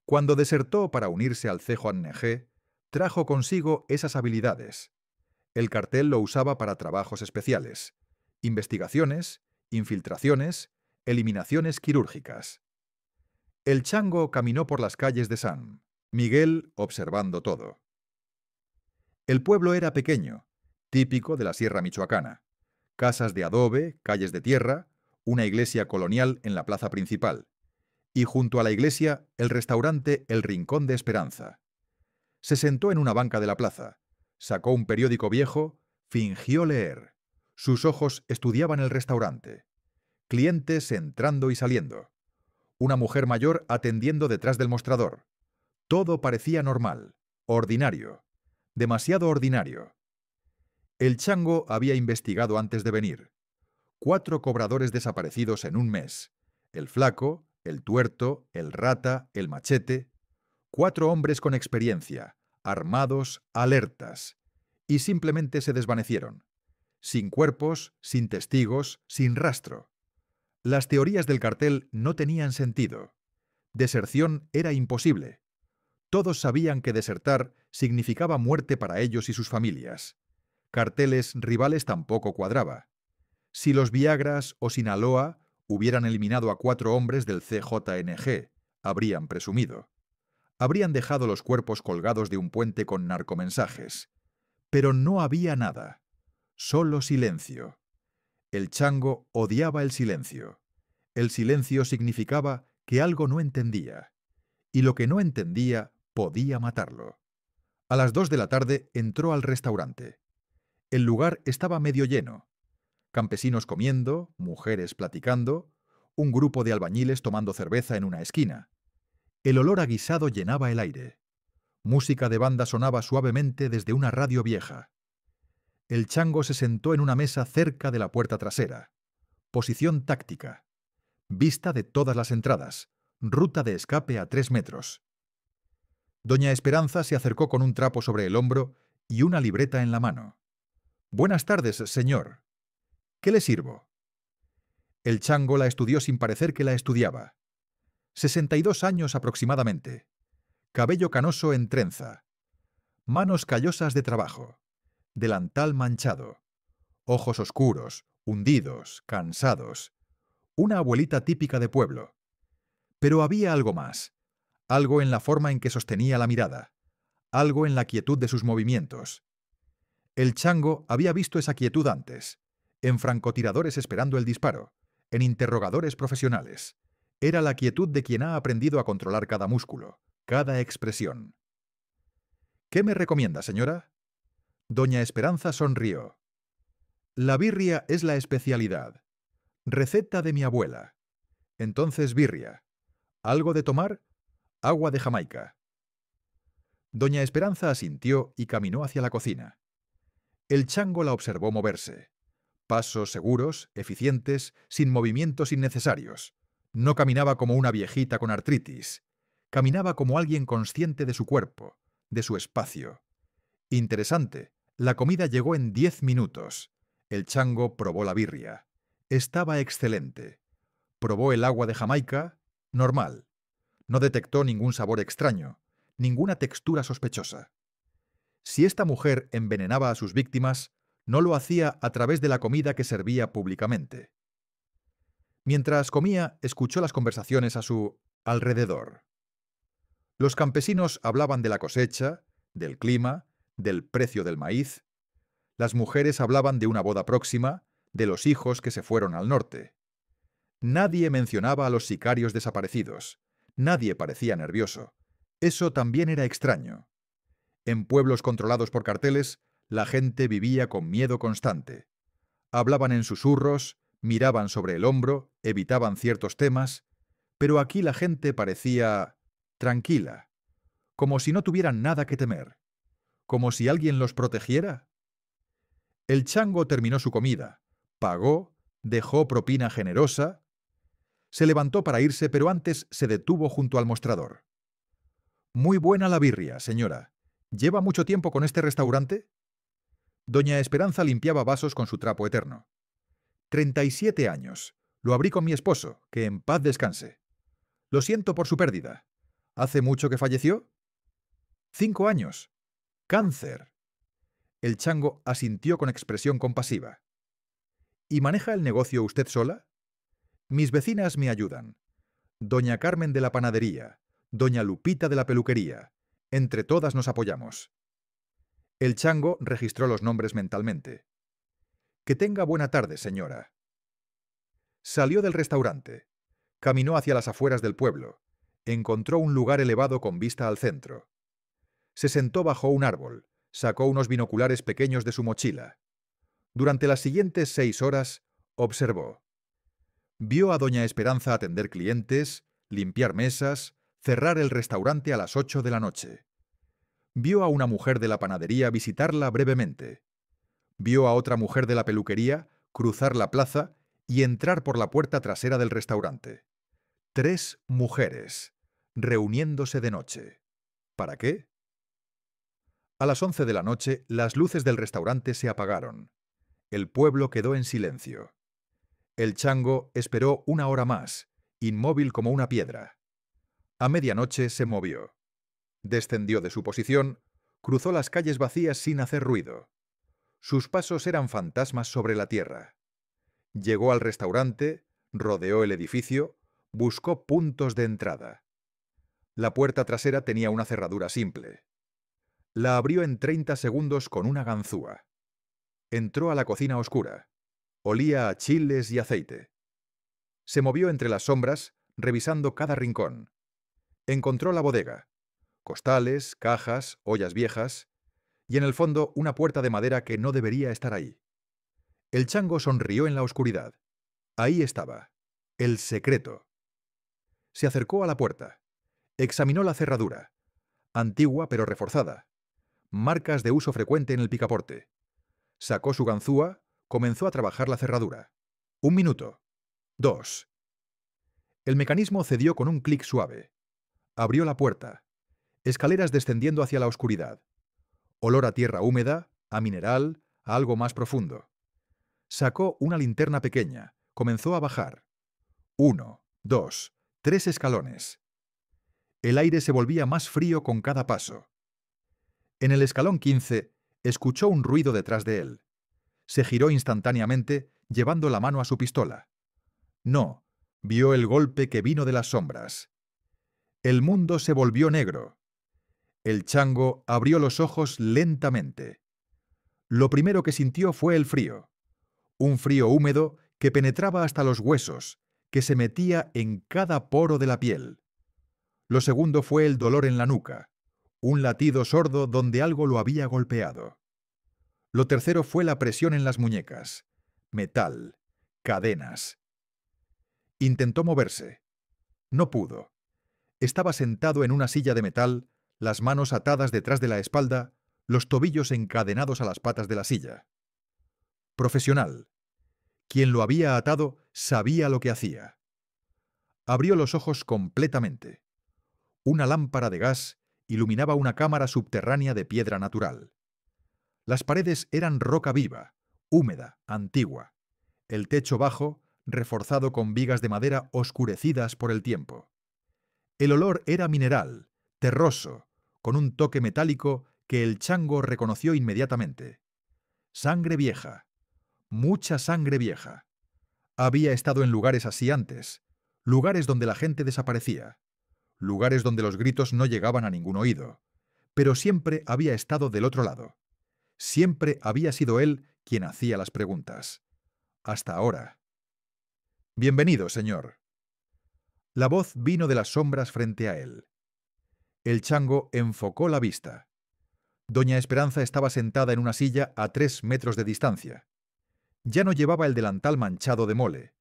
Cuando desertó para unirse al CJNG, trajo consigo esas habilidades. El cartel lo usaba para trabajos especiales, investigaciones, infiltraciones, eliminaciones quirúrgicas. El Chango caminó por las calles de San Miguel observando todo. El pueblo era pequeño, típico de la Sierra Michoacana. Casas de adobe, calles de tierra, una iglesia colonial en la plaza principal. Y junto a la iglesia, el restaurante El Rincón de Esperanza. Se sentó en una banca de la plaza, sacó un periódico viejo, fingió leer. Sus ojos estudiaban el restaurante. Clientes entrando y saliendo. Una mujer mayor atendiendo detrás del mostrador. Todo parecía normal, ordinario, demasiado ordinario. El Chango había investigado antes de venir. 4 cobradores desaparecidos en un mes. El Flaco, el Tuerto, el Rata, el Machete. 4 hombres con experiencia, armados, alertas. Y simplemente se desvanecieron. Sin cuerpos, sin testigos, sin rastro. Las teorías del cartel no tenían sentido. Deserción era imposible. Todos sabían que desertar significaba muerte para ellos y sus familias. Carteles rivales tampoco cuadraba. Si los Viagras o Sinaloa hubieran eliminado a 4 hombres del CJNG, habrían presumido. Habrían dejado los cuerpos colgados de un puente con narcomensajes. Pero no había nada. Solo silencio. El Chango odiaba el silencio. El silencio significaba que algo no entendía. Y lo que no entendía podía matarlo. A las 2 de la tarde entró al restaurante. El lugar estaba medio lleno. Campesinos comiendo, mujeres platicando, un grupo de albañiles tomando cerveza en una esquina. El olor a guisado llenaba el aire. Música de banda sonaba suavemente desde una radio vieja. El Chango se sentó en una mesa cerca de la puerta trasera. Posición táctica. Vista de todas las entradas. Ruta de escape a 3 metros. Doña Esperanza se acercó con un trapo sobre el hombro y una libreta en la mano. «Buenas tardes, señor. ¿Qué le sirvo?» El Chango la estudió sin parecer que la estudiaba. 62 años aproximadamente. Cabello canoso en trenza. Manos callosas de trabajo. Delantal manchado. Ojos oscuros, hundidos, cansados. Una abuelita típica de pueblo. Pero había algo más. Algo en la forma en que sostenía la mirada. Algo en la quietud de sus movimientos. El Chango había visto esa quietud antes. En francotiradores esperando el disparo. En interrogadores profesionales. Era la quietud de quien ha aprendido a controlar cada músculo, cada expresión. «¿Qué me recomienda, señora?» Doña Esperanza sonrió. «La birria es la especialidad. Receta de mi abuela. Entonces birria. ¿Algo de tomar? Agua de Jamaica». Doña Esperanza asintió y caminó hacia la cocina. El Chango la observó moverse. Pasos seguros, eficientes, sin movimientos innecesarios. No caminaba como una viejita con artritis. Caminaba como alguien consciente de su cuerpo, de su espacio. Interesante, la comida llegó en 10 minutos. El chango probó la birria. Estaba excelente. Probó el agua de Jamaica, normal. No detectó ningún sabor extraño, ninguna textura sospechosa. Si esta mujer envenenaba a sus víctimas, no lo hacía a través de la comida que servía públicamente. Mientras comía, escuchó las conversaciones a su alrededor. Los campesinos hablaban de la cosecha, del clima, del precio del maíz. Las mujeres hablaban de una boda próxima, de los hijos que se fueron al norte. Nadie mencionaba a los sicarios desaparecidos. Nadie parecía nervioso. Eso también era extraño. En pueblos controlados por carteles, la gente vivía con miedo constante. Hablaban en susurros, miraban sobre el hombro, evitaban ciertos temas, pero aquí la gente parecía tranquila, como si no tuvieran nada que temer, como si alguien los protegiera. El chango terminó su comida, pagó, dejó propina generosa, se levantó para irse, pero antes se detuvo junto al mostrador. Muy buena la birria, señora. ¿Lleva mucho tiempo con este restaurante? Doña Esperanza limpiaba vasos con su trapo eterno. 37 años. Lo abrí con mi esposo, que en paz descanse. Lo siento por su pérdida. ¿Hace mucho que falleció? 5 años. Cáncer. El chango asintió con expresión compasiva. ¿Y maneja el negocio usted sola? Mis vecinas me ayudan. Doña Carmen de la panadería, doña Lupita de la peluquería. Entre todas nos apoyamos. El chango registró los nombres mentalmente. Que tenga buena tarde, señora. Salió del restaurante. Caminó hacia las afueras del pueblo. Encontró un lugar elevado con vista al centro. Se sentó bajo un árbol. Sacó unos binoculares pequeños de su mochila. Durante las siguientes 6 horas, observó. Vio a doña Esperanza atender clientes, limpiar mesas, cerrar el restaurante a las 8 de la noche. Vio a una mujer de la panadería visitarla brevemente. Vio a otra mujer de la peluquería cruzar la plaza y entrar por la puerta trasera del restaurante. 3 mujeres, reuniéndose de noche. ¿Para qué? A las 11 de la noche, las luces del restaurante se apagaron. El pueblo quedó en silencio. El chango esperó 1 hora más, inmóvil como una piedra. A medianoche se movió. Descendió de su posición, cruzó las calles vacías sin hacer ruido. Sus pasos eran fantasmas sobre la tierra. Llegó al restaurante, rodeó el edificio, buscó puntos de entrada. La puerta trasera tenía una cerradura simple. La abrió en 30 segundos con una ganzúa. Entró a la cocina oscura. Olía a chiles y aceite. Se movió entre las sombras, revisando cada rincón. Encontró la bodega. Costales, cajas, ollas viejas, y en el fondo una puerta de madera que no debería estar ahí. El chango sonrió en la oscuridad. Ahí estaba. El secreto. Se acercó a la puerta. Examinó la cerradura. Antigua pero reforzada. Marcas de uso frecuente en el picaporte. Sacó su ganzúa, comenzó a trabajar la cerradura. 1 minuto. 2. El mecanismo cedió con un clic suave. Abrió la puerta. Escaleras descendiendo hacia la oscuridad. Olor a tierra húmeda, a mineral, a algo más profundo. Sacó una linterna pequeña. Comenzó a bajar. 1, 2, 3 escalones. El aire se volvía más frío con cada paso. En el escalón 15, escuchó un ruido detrás de él. Se giró instantáneamente, llevando la mano a su pistola. No, vio el golpe que vino de las sombras. El mundo se volvió negro. El chango abrió los ojos lentamente. Lo primero que sintió fue el frío. Un frío húmedo que penetraba hasta los huesos, que se metía en cada poro de la piel. Lo segundo fue el dolor en la nuca, un latido sordo donde algo lo había golpeado. Lo tercero fue la presión en las muñecas. Metal, cadenas. Intentó moverse. No pudo. Estaba sentado en una silla de metal, las manos atadas detrás de la espalda, los tobillos encadenados a las patas de la silla. Profesional. Quien lo había atado sabía lo que hacía. Abrió los ojos completamente. Una lámpara de gas iluminaba una cámara subterránea de piedra natural. Las paredes eran roca viva, húmeda, antigua. El techo bajo, reforzado con vigas de madera oscurecidas por el tiempo. El olor era mineral, terroso, con un toque metálico que el chango reconoció inmediatamente. Sangre vieja. Mucha sangre vieja. Había estado en lugares así antes, lugares donde la gente desaparecía, lugares donde los gritos no llegaban a ningún oído, pero siempre había estado del otro lado. Siempre había sido él quien hacía las preguntas. Hasta ahora. Bienvenido, señor. La voz vino de las sombras frente a él. El chango enfocó la vista. Doña Esperanza estaba sentada en una silla a 3 metros de distancia. Ya no llevaba el delantal manchado de mole.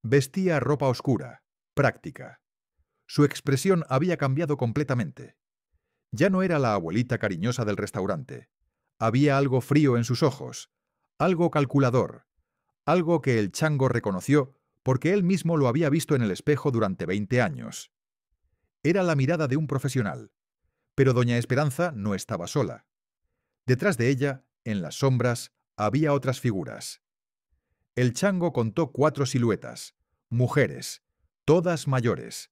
Vestía ropa oscura, práctica. Su expresión había cambiado completamente. Ya no era la abuelita cariñosa del restaurante. Había algo frío en sus ojos, algo calculador, algo que el chango reconoció porque él mismo lo había visto en el espejo durante 20 años. Era la mirada de un profesional, pero doña Esperanza no estaba sola. Detrás de ella, en las sombras, había otras figuras. El chango contó 4 siluetas, mujeres, todas mayores,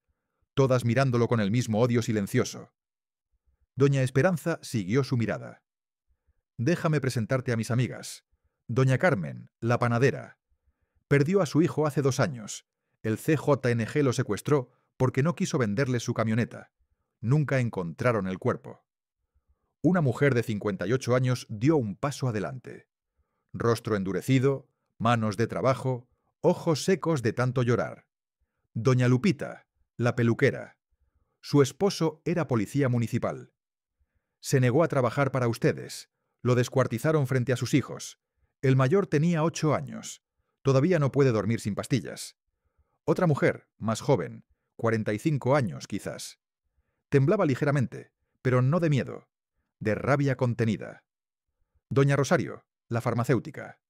todas mirándolo con el mismo odio silencioso. Doña Esperanza siguió su mirada. Déjame presentarte a mis amigas. Doña Carmen, la panadera. Perdió a su hijo hace 2 años. El CJNG lo secuestró porque no quiso venderle su camioneta. Nunca encontraron el cuerpo. Una mujer de 58 años dio un paso adelante. Rostro endurecido, manos de trabajo, ojos secos de tanto llorar. Doña Lupita, la peluquera. Su esposo era policía municipal. Se negó a trabajar para ustedes. Lo descuartizaron frente a sus hijos. El mayor tenía 8 años. Todavía no puede dormir sin pastillas. Otra mujer, más joven, 45 años quizás. Temblaba ligeramente, pero no de miedo, de rabia contenida. Doña Rosario, la farmacéutica.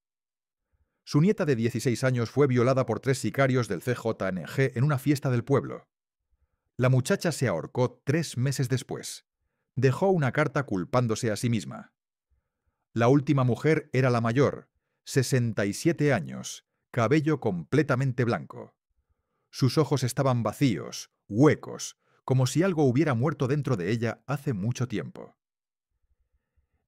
Su nieta de 16 años fue violada por 3 sicarios del CJNG en una fiesta del pueblo. La muchacha se ahorcó 3 meses después. Dejó una carta culpándose a sí misma. La última mujer era la mayor, 67 años, cabello completamente blanco. Sus ojos estaban vacíos, huecos, como si algo hubiera muerto dentro de ella hace mucho tiempo.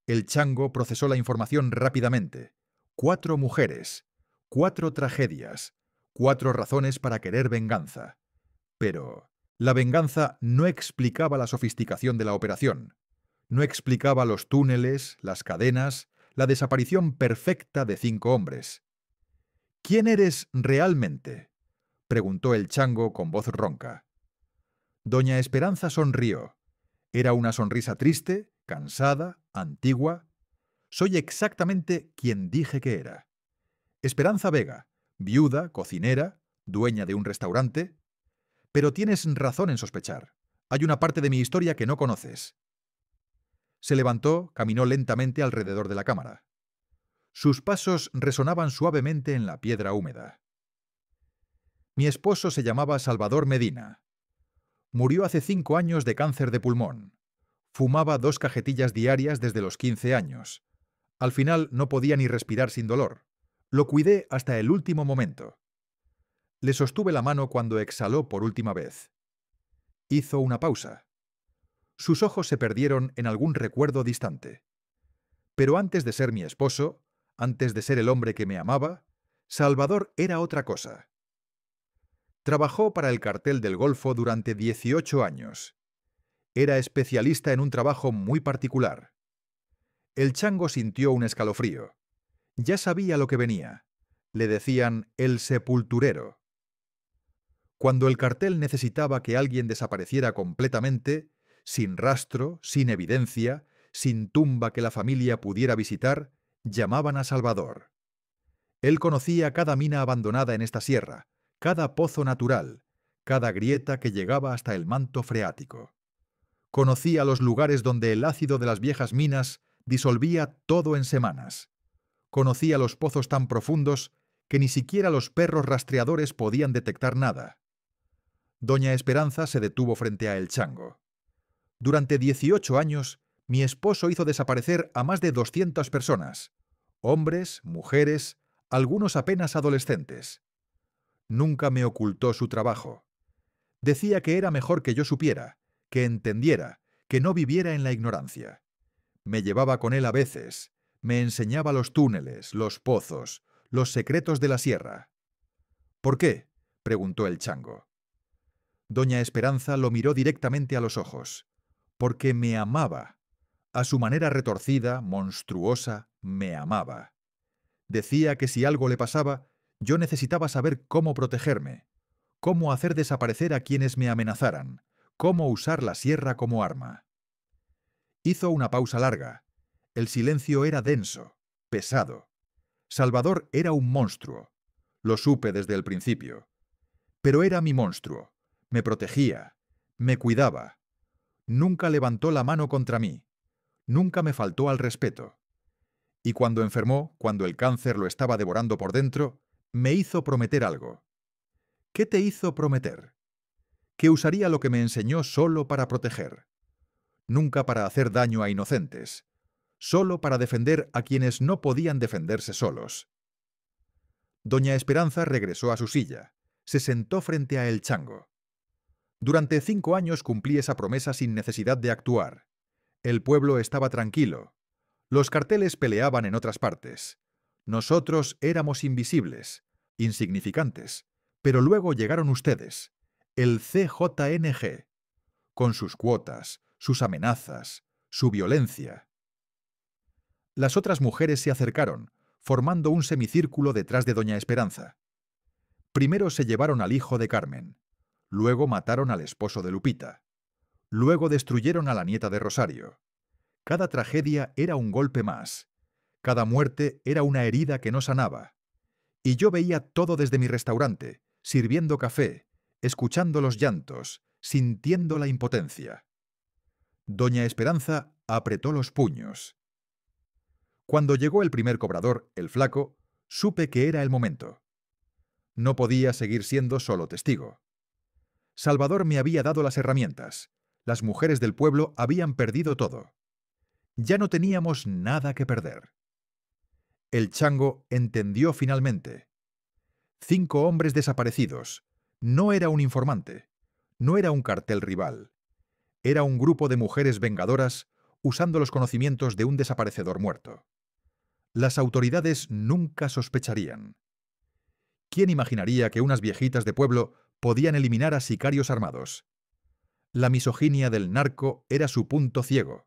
El chango procesó la información rápidamente. 4 mujeres, 4 tragedias, 4 razones para querer venganza. Pero la venganza no explicaba la sofisticación de la operación. No explicaba los túneles, las cadenas, la desaparición perfecta de 5 hombres. ¿Quién eres realmente?, preguntó el chango con voz ronca. Doña Esperanza sonrió. Era una sonrisa triste, cansada, antigua. Soy exactamente quien dije que era. Esperanza Vega, viuda, cocinera, dueña de un restaurante. Pero tienes razón en sospechar. Hay una parte de mi historia que no conoces. Se levantó, caminó lentamente alrededor de la cámara. Sus pasos resonaban suavemente en la piedra húmeda. Mi esposo se llamaba Salvador Medina. Murió hace 5 años de cáncer de pulmón. Fumaba 2 cajetillas diarias desde los 15 años. Al final no podía ni respirar sin dolor. Lo cuidé hasta el último momento. Le sostuve la mano cuando exhaló por última vez. Hizo una pausa. Sus ojos se perdieron en algún recuerdo distante. Pero antes de ser mi esposo, antes de ser el hombre que me amaba, Salvador era otra cosa. Trabajó para el Cartel del Golfo durante 18 años. Era especialista en un trabajo muy particular. El chango sintió un escalofrío. Ya sabía lo que venía. Le decían el sepulturero. Cuando el cartel necesitaba que alguien desapareciera completamente, sin rastro, sin evidencia, sin tumba que la familia pudiera visitar, llamaban a Salvador. Él conocía cada mina abandonada en esta sierra, cada pozo natural, cada grieta que llegaba hasta el manto freático. Conocía los lugares donde el ácido de las viejas minas disolvía todo en semanas. Conocía los pozos tan profundos que ni siquiera los perros rastreadores podían detectar nada. Doña Esperanza se detuvo frente a el chango. Durante 18 años, mi esposo hizo desaparecer a más de 200 personas, hombres, mujeres, algunos apenas adolescentes. Nunca me ocultó su trabajo. Decía que era mejor que yo supiera, que entendiera, que no viviera en la ignorancia. Me llevaba con él a veces, me enseñaba los túneles, los pozos, los secretos de la sierra. ¿Por qué?, preguntó el chango. Doña Esperanza lo miró directamente a los ojos. Porque me amaba. A su manera retorcida, monstruosa, me amaba. Decía que si algo le pasaba, yo necesitaba saber cómo protegerme, cómo hacer desaparecer a quienes me amenazaran, cómo usar la sierra como arma. Hizo una pausa larga. El silencio era denso, pesado. Salvador era un monstruo. Lo supe desde el principio. Pero era mi monstruo. Me protegía. Me cuidaba. Nunca levantó la mano contra mí. Nunca me faltó al respeto. Y cuando enfermó, cuando el cáncer lo estaba devorando por dentro, me hizo prometer algo. ¿Qué te hizo prometer? Que usaría lo que me enseñó solo para proteger. Nunca para hacer daño a inocentes. Solo para defender a quienes no podían defenderse solos. Doña Esperanza regresó a su silla. Se sentó frente a el chango. Durante 5 años cumplí esa promesa sin necesidad de actuar. El pueblo estaba tranquilo. Los carteles peleaban en otras partes. Nosotros éramos invisibles, insignificantes. Pero luego llegaron ustedes, el CJNG, con sus cuotas, sus amenazas, su violencia. Las otras mujeres se acercaron, formando un semicírculo detrás de Doña Esperanza. Primero se llevaron al hijo de Carmen, luego mataron al esposo de Lupita, luego destruyeron a la nieta de Rosario. Cada tragedia era un golpe más, cada muerte era una herida que no sanaba. Y yo veía todo desde mi restaurante, sirviendo café, escuchando los llantos, sintiendo la impotencia. Doña Esperanza apretó los puños. Cuando llegó el primer cobrador, el flaco, supe que era el momento. No podía seguir siendo solo testigo. Salvador me había dado las herramientas. Las mujeres del pueblo habían perdido todo. Ya no teníamos nada que perder. El chango entendió finalmente. 5 hombres desaparecidos. No era un informante. No era un cartel rival. Era un grupo de mujeres vengadoras usando los conocimientos de un desaparecedor muerto. Las autoridades nunca sospecharían. ¿Quién imaginaría que unas viejitas de pueblo podían eliminar a sicarios armados? La misoginia del narco era su punto ciego.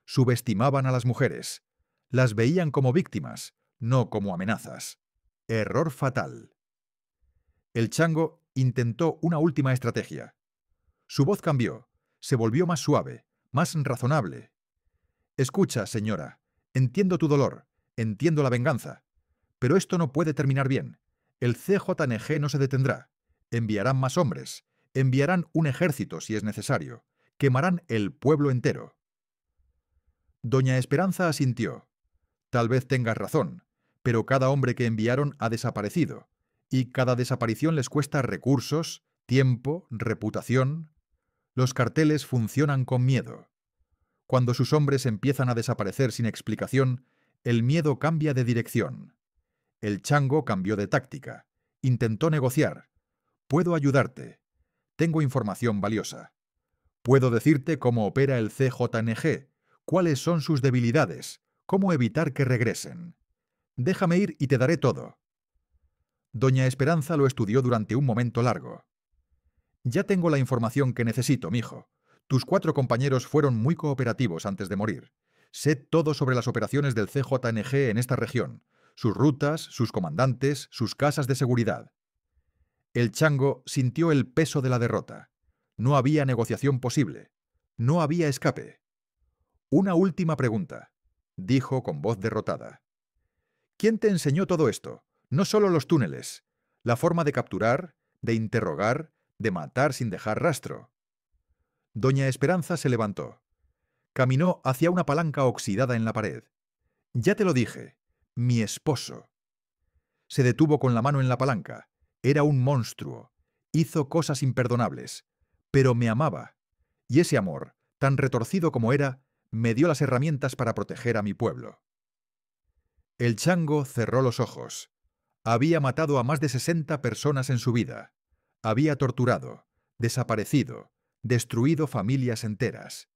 Subestimaban a las mujeres. Las veían como víctimas, no como amenazas. Error fatal. El chango intentó una última estrategia. Su voz cambió, se volvió más suave, más razonable. Escucha, señora, entiendo tu dolor, entiendo la venganza, pero esto no puede terminar bien. El CJNG no se detendrá. Enviarán más hombres, enviarán un ejército si es necesario, quemarán el pueblo entero. Doña Esperanza asintió. Tal vez tengas razón, pero cada hombre que enviaron ha desaparecido, y cada desaparición les cuesta recursos, tiempo, reputación. Los carteles funcionan con miedo. Cuando sus hombres empiezan a desaparecer sin explicación, el miedo cambia de dirección. El chango cambió de táctica. Intentó negociar. Puedo ayudarte. Tengo información valiosa. Puedo decirte cómo opera el CJNG, cuáles son sus debilidades, cómo evitar que regresen. Déjame ir y te daré todo. Doña Esperanza lo estudió durante un momento largo. Ya tengo la información que necesito, mijo. Tus 4 compañeros fueron muy cooperativos antes de morir. Sé todo sobre las operaciones del CJNG en esta región, sus rutas, sus comandantes, sus casas de seguridad. El chango sintió el peso de la derrota. No había negociación posible. No había escape. Una última pregunta, dijo con voz derrotada. ¿Quién te enseñó todo esto? No solo los túneles, la forma de capturar, de interrogar, de matar sin dejar rastro. Doña Esperanza se levantó. Caminó hacia una palanca oxidada en la pared. Ya te lo dije, mi esposo. Se detuvo con la mano en la palanca. Era un monstruo. Hizo cosas imperdonables. Pero me amaba. Y ese amor, tan retorcido como era, me dio las herramientas para proteger a mi pueblo. El chango cerró los ojos. Había matado a más de 60 personas en su vida. Había torturado, desaparecido, destruido familias enteras.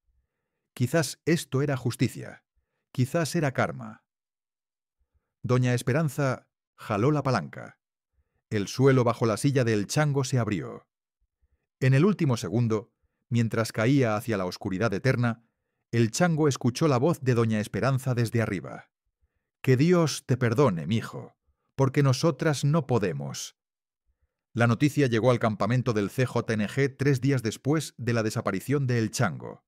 Quizás esto era justicia. Quizás era karma. Doña Esperanza jaló la palanca. El suelo bajo la silla del chango se abrió. En el último segundo, mientras caía hacia la oscuridad eterna, el chango escuchó la voz de Doña Esperanza desde arriba. «Que Dios te perdone, mijo, porque nosotras no podemos». La noticia llegó al campamento del CJNG 3 días después de la desaparición de El Chango.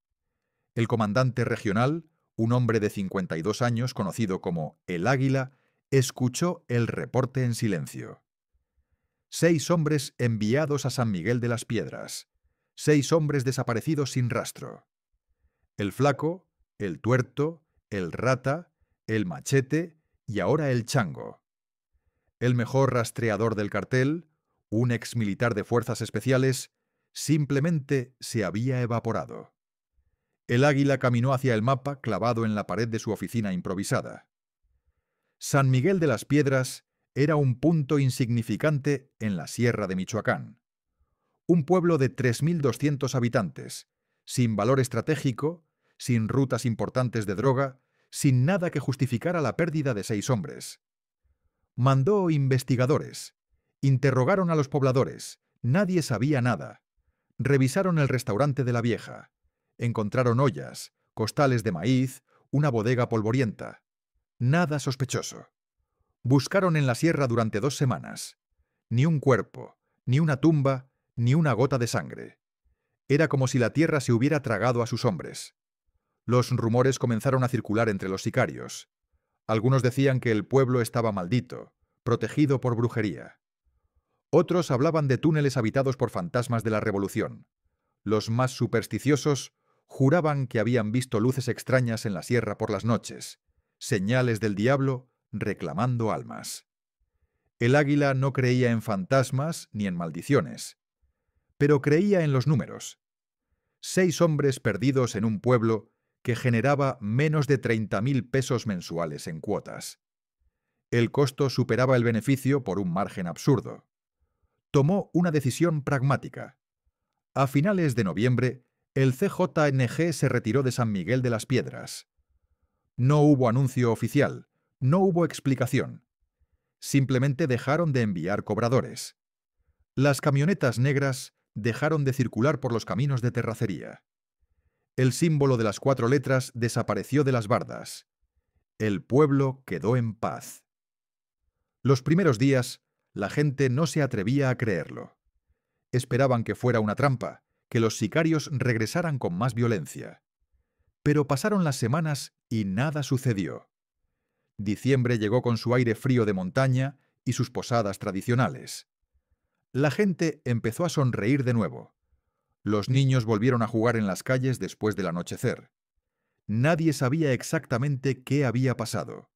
El comandante regional, un hombre de 52 años conocido como El Águila, escuchó el reporte en silencio. 6 hombres enviados a San Miguel de las Piedras. 6 hombres desaparecidos sin rastro. El Flaco, el Tuerto, el Rata, el Machete y ahora el Chango. El mejor rastreador del cartel, un exmilitar de fuerzas especiales, simplemente se había evaporado. El Águila caminó hacia el mapa clavado en la pared de su oficina improvisada. San Miguel de las Piedras era un punto insignificante en la Sierra de Michoacán. Un pueblo de 3.200 habitantes, sin valor estratégico, sin rutas importantes de droga, sin nada que justificara la pérdida de 6 hombres. Mandó investigadores. Interrogaron a los pobladores. Nadie sabía nada. Revisaron el restaurante de la vieja. Encontraron ollas, costales de maíz, una bodega polvorienta. Nada sospechoso. Buscaron en la sierra durante 2 semanas. Ni un cuerpo, ni una tumba, ni una gota de sangre. Era como si la tierra se hubiera tragado a sus hombres. Los rumores comenzaron a circular entre los sicarios. Algunos decían que el pueblo estaba maldito, protegido por brujería. Otros hablaban de túneles habitados por fantasmas de la revolución. Los más supersticiosos juraban que habían visto luces extrañas en la sierra por las noches, señales del diablo reclamando almas. El Águila no creía en fantasmas ni en maldiciones, pero creía en los números. 6 hombres perdidos en un pueblo que generaba menos de 30.000 pesos mensuales en cuotas. El costo superaba el beneficio por un margen absurdo. Tomó una decisión pragmática. A finales de noviembre, el CJNG se retiró de San Miguel de las Piedras. No hubo anuncio oficial, no hubo explicación. Simplemente dejaron de enviar cobradores. Las camionetas negras dejaron de circular por los caminos de terracería. El símbolo de las 4 letras desapareció de las bardas. El pueblo quedó en paz. Los primeros días, la gente no se atrevía a creerlo. Esperaban que fuera una trampa, que los sicarios regresaran con más violencia. Pero pasaron las semanas y nada sucedió. Diciembre llegó con su aire frío de montaña y sus posadas tradicionales. La gente empezó a sonreír de nuevo. Los niños volvieron a jugar en las calles después del anochecer. Nadie sabía exactamente qué había pasado.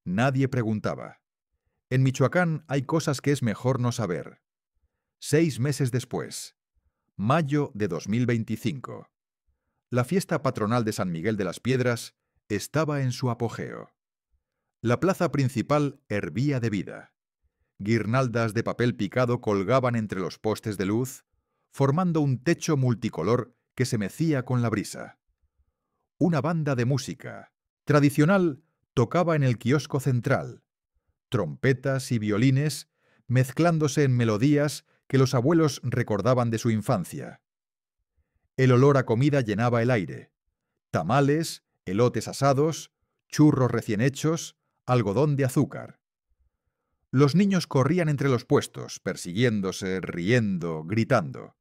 Nadie preguntaba. En Michoacán hay cosas que es mejor no saber. 6 meses después, mayo de 2025. La fiesta patronal de San Miguel de las Piedras estaba en su apogeo. La plaza principal hervía de vida. Guirnaldas de papel picado colgaban entre los postes de luz, formando un techo multicolor que se mecía con la brisa. Una banda de música tradicional tocaba en el kiosco central. Trompetas y violines mezclándose en melodías que los abuelos recordaban de su infancia. El olor a comida llenaba el aire. Tamales, elotes asados, churros recién hechos, algodón de azúcar. Los niños corrían entre los puestos, persiguiéndose, riendo, gritando.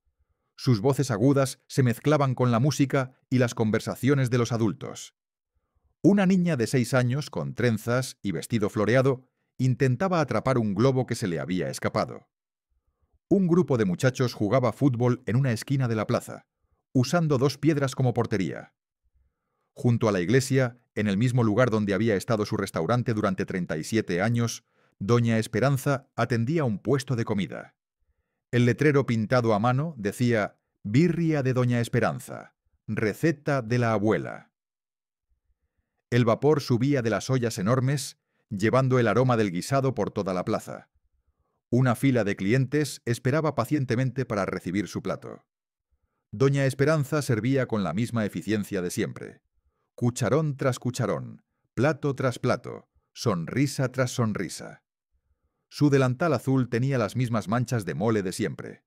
Sus voces agudas se mezclaban con la música y las conversaciones de los adultos. Una niña de 6 años, con trenzas y vestido floreado, intentaba atrapar un globo que se le había escapado. Un grupo de muchachos jugaba fútbol en una esquina de la plaza, usando 2 piedras como portería. Junto a la iglesia, en el mismo lugar donde había estado su restaurante durante 37 años, Doña Esperanza atendía un puesto de comida. El letrero pintado a mano decía «Birria de Doña Esperanza. Receta de la abuela. El vapor subía de las ollas enormes, llevando el aroma del guisado por toda la plaza. Una fila de clientes esperaba pacientemente para recibir su plato. Doña Esperanza servía con la misma eficiencia de siempre. Cucharón tras cucharón, plato tras plato, sonrisa tras sonrisa. Su delantal azul tenía las mismas manchas de mole de siempre.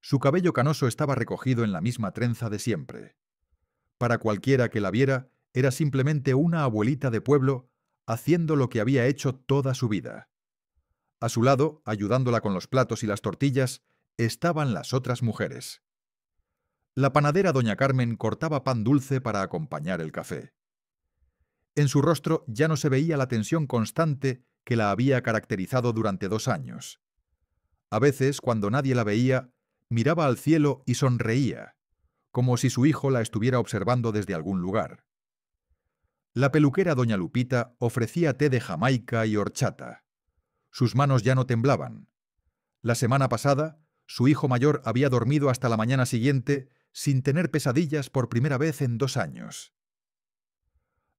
Su cabello canoso estaba recogido en la misma trenza de siempre. Para cualquiera que la viera, era simplemente una abuelita de pueblo haciendo lo que había hecho toda su vida. A su lado, ayudándola con los platos y las tortillas, estaban las otras mujeres. La panadera doña Carmen cortaba pan dulce para acompañar el café. En su rostro ya no se veía la tensión constante que la había caracterizado durante 2 años. A veces, cuando nadie la veía, miraba al cielo y sonreía, como si su hijo la estuviera observando desde algún lugar. La peluquera doña Lupita ofrecía té de Jamaica y horchata. Sus manos ya no temblaban. La semana pasada, su hijo mayor había dormido hasta la mañana siguiente sin tener pesadillas por primera vez en 2 años.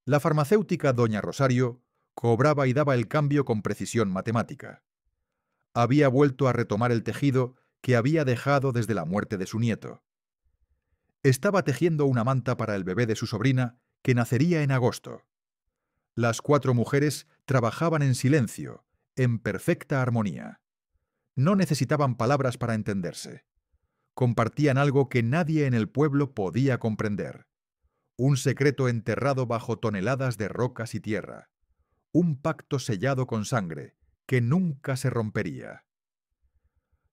La farmacéutica doña Rosario cobraba y daba el cambio con precisión matemática. Había vuelto a retomar el tejido que había dejado desde la muerte de su nieto. Estaba tejiendo una manta para el bebé de su sobrina, que nacería en agosto. Las 4 mujeres trabajaban en silencio, en perfecta armonía. No necesitaban palabras para entenderse. Compartían algo que nadie en el pueblo podía comprender. Un secreto enterrado bajo toneladas de rocas y tierra. Un pacto sellado con sangre, que nunca se rompería.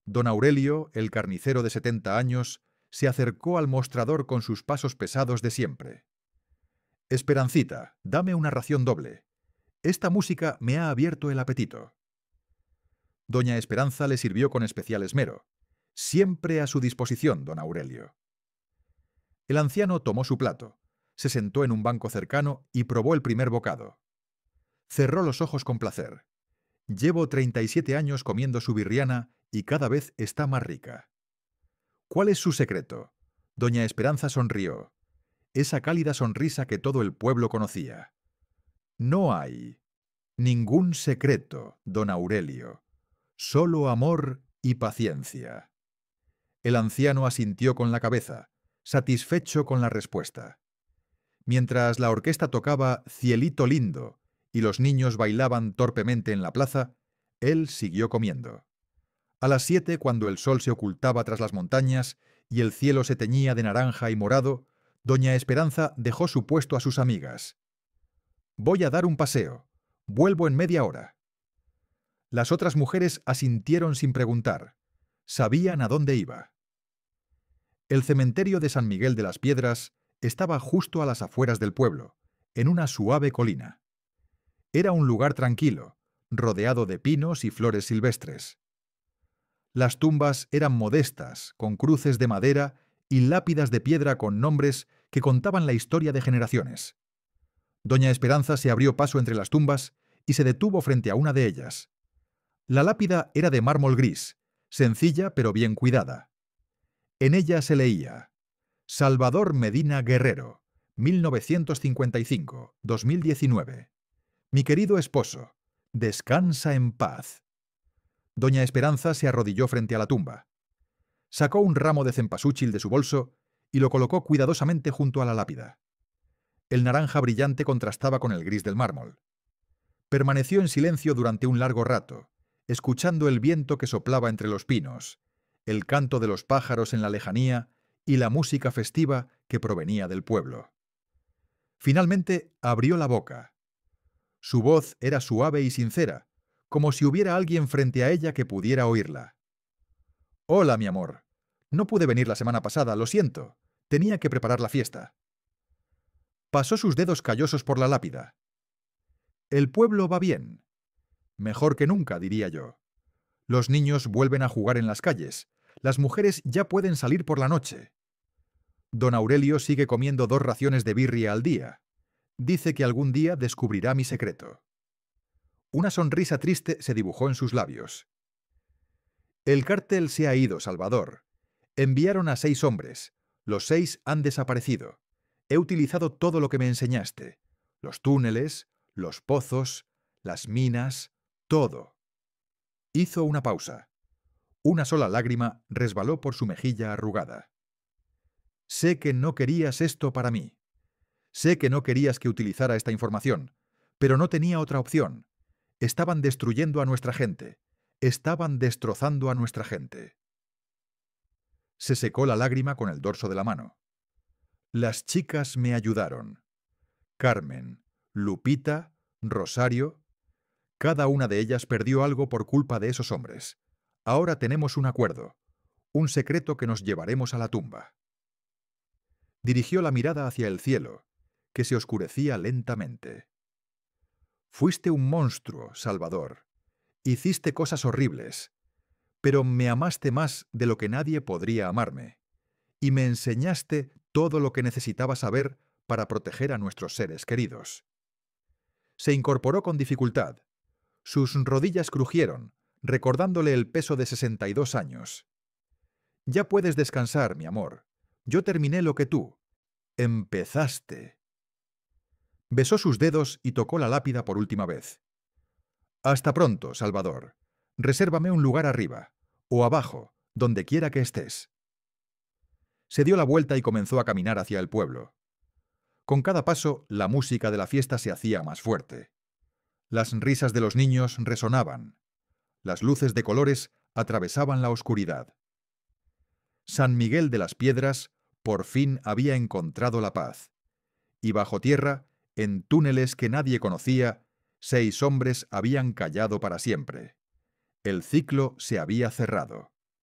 Don Aurelio, el carnicero de 70 años, se acercó al mostrador con sus pasos pesados de siempre. «Esperancita, dame una ración doble. Esta música me ha abierto el apetito». Doña Esperanza le sirvió con especial esmero. «Siempre a su disposición, don Aurelio». El anciano tomó su plato, se sentó en un banco cercano y probó el primer bocado. Cerró los ojos con placer. «Llevo 37 años comiendo su birriana y cada vez está más rica». «¿Cuál es su secreto?». Doña Esperanza sonrió. Esa cálida sonrisa que todo el pueblo conocía. «No hay ningún secreto, don Aurelio. Solo amor y paciencia». El anciano asintió con la cabeza, satisfecho con la respuesta. Mientras la orquesta tocaba Cielito lindo y los niños bailaban torpemente en la plaza, él siguió comiendo. A las 7, cuando el sol se ocultaba tras las montañas y el cielo se teñía de naranja y morado, doña Esperanza dejó su puesto a sus amigas. «Voy a dar un paseo. Vuelvo en media hora». Las otras mujeres asintieron sin preguntar. Sabían a dónde iba. El cementerio de San Miguel de las Piedras estaba justo a las afueras del pueblo, en una suave colina. Era un lugar tranquilo, rodeado de pinos y flores silvestres. Las tumbas eran modestas, con cruces de madera y lápidas de piedra con nombres que contaban la historia de generaciones. Doña Esperanza se abrió paso entre las tumbas y se detuvo frente a una de ellas. La lápida era de mármol gris, sencilla pero bien cuidada. En ella se leía: «Salvador Medina Guerrero, 1955-2019. Mi querido esposo, descansa en paz». Doña Esperanza se arrodilló frente a la tumba. Sacó un ramo de cempasúchil de su bolso y lo colocó cuidadosamente junto a la lápida. El naranja brillante contrastaba con el gris del mármol. Permaneció en silencio durante un largo rato, escuchando el viento que soplaba entre los pinos, el canto de los pájaros en la lejanía y la música festiva que provenía del pueblo. Finalmente abrió la boca. Su voz era suave y sincera, como si hubiera alguien frente a ella que pudiera oírla. «Hola, mi amor. No pude venir la semana pasada, lo siento. Tenía que preparar la fiesta». Pasó sus dedos callosos por la lápida. «El pueblo va bien. Mejor que nunca, diría yo. Los niños vuelven a jugar en las calles. Las mujeres ya pueden salir por la noche. Don Aurelio sigue comiendo 2 raciones de birria al día. Dice que algún día descubrirá mi secreto». Una sonrisa triste se dibujó en sus labios. «El cártel se ha ido, Salvador. Enviaron a 6 hombres. Los 6 han desaparecido. He utilizado todo lo que me enseñaste. Los túneles, los pozos, las minas, todo. Hizo una pausa. Una sola lágrima resbaló por su mejilla arrugada. Sé que no querías esto para mí. Sé que no querías que utilizara esta información, pero no tenía otra opción. Estaban destruyendo a nuestra gente. Estaban destrozando a nuestra gente. Se secó la lágrima con el dorso de la mano. Las chicas me ayudaron. Carmen, Lupita, Rosario. Cada una de ellas perdió algo por culpa de esos hombres. Ahora tenemos un acuerdo, un secreto que nos llevaremos a la tumba. Dirigió la mirada hacia el cielo, que se oscurecía lentamente. Fuiste un monstruo, Salvador. Hiciste cosas horribles, pero me amaste más de lo que nadie podría amarme, y me enseñaste todo lo que necesitaba saber para proteger a nuestros seres queridos. Se incorporó con dificultad. Sus rodillas crujieron, recordándole el peso de 62 años. Ya puedes descansar, mi amor. Yo terminé lo que tú empezaste. Besó sus dedos y tocó la lápida por última vez. Hasta pronto, Salvador. Resérvame un lugar arriba, o abajo, donde quiera que estés. Se dio la vuelta y comenzó a caminar hacia el pueblo. Con cada paso, la música de la fiesta se hacía más fuerte. Las risas de los niños resonaban. Las luces de colores atravesaban la oscuridad. San Miguel de las Piedras por fin había encontrado la paz. Y bajo tierra, en túneles que nadie conocía, 6 hombres habían callado para siempre. El ciclo se había cerrado.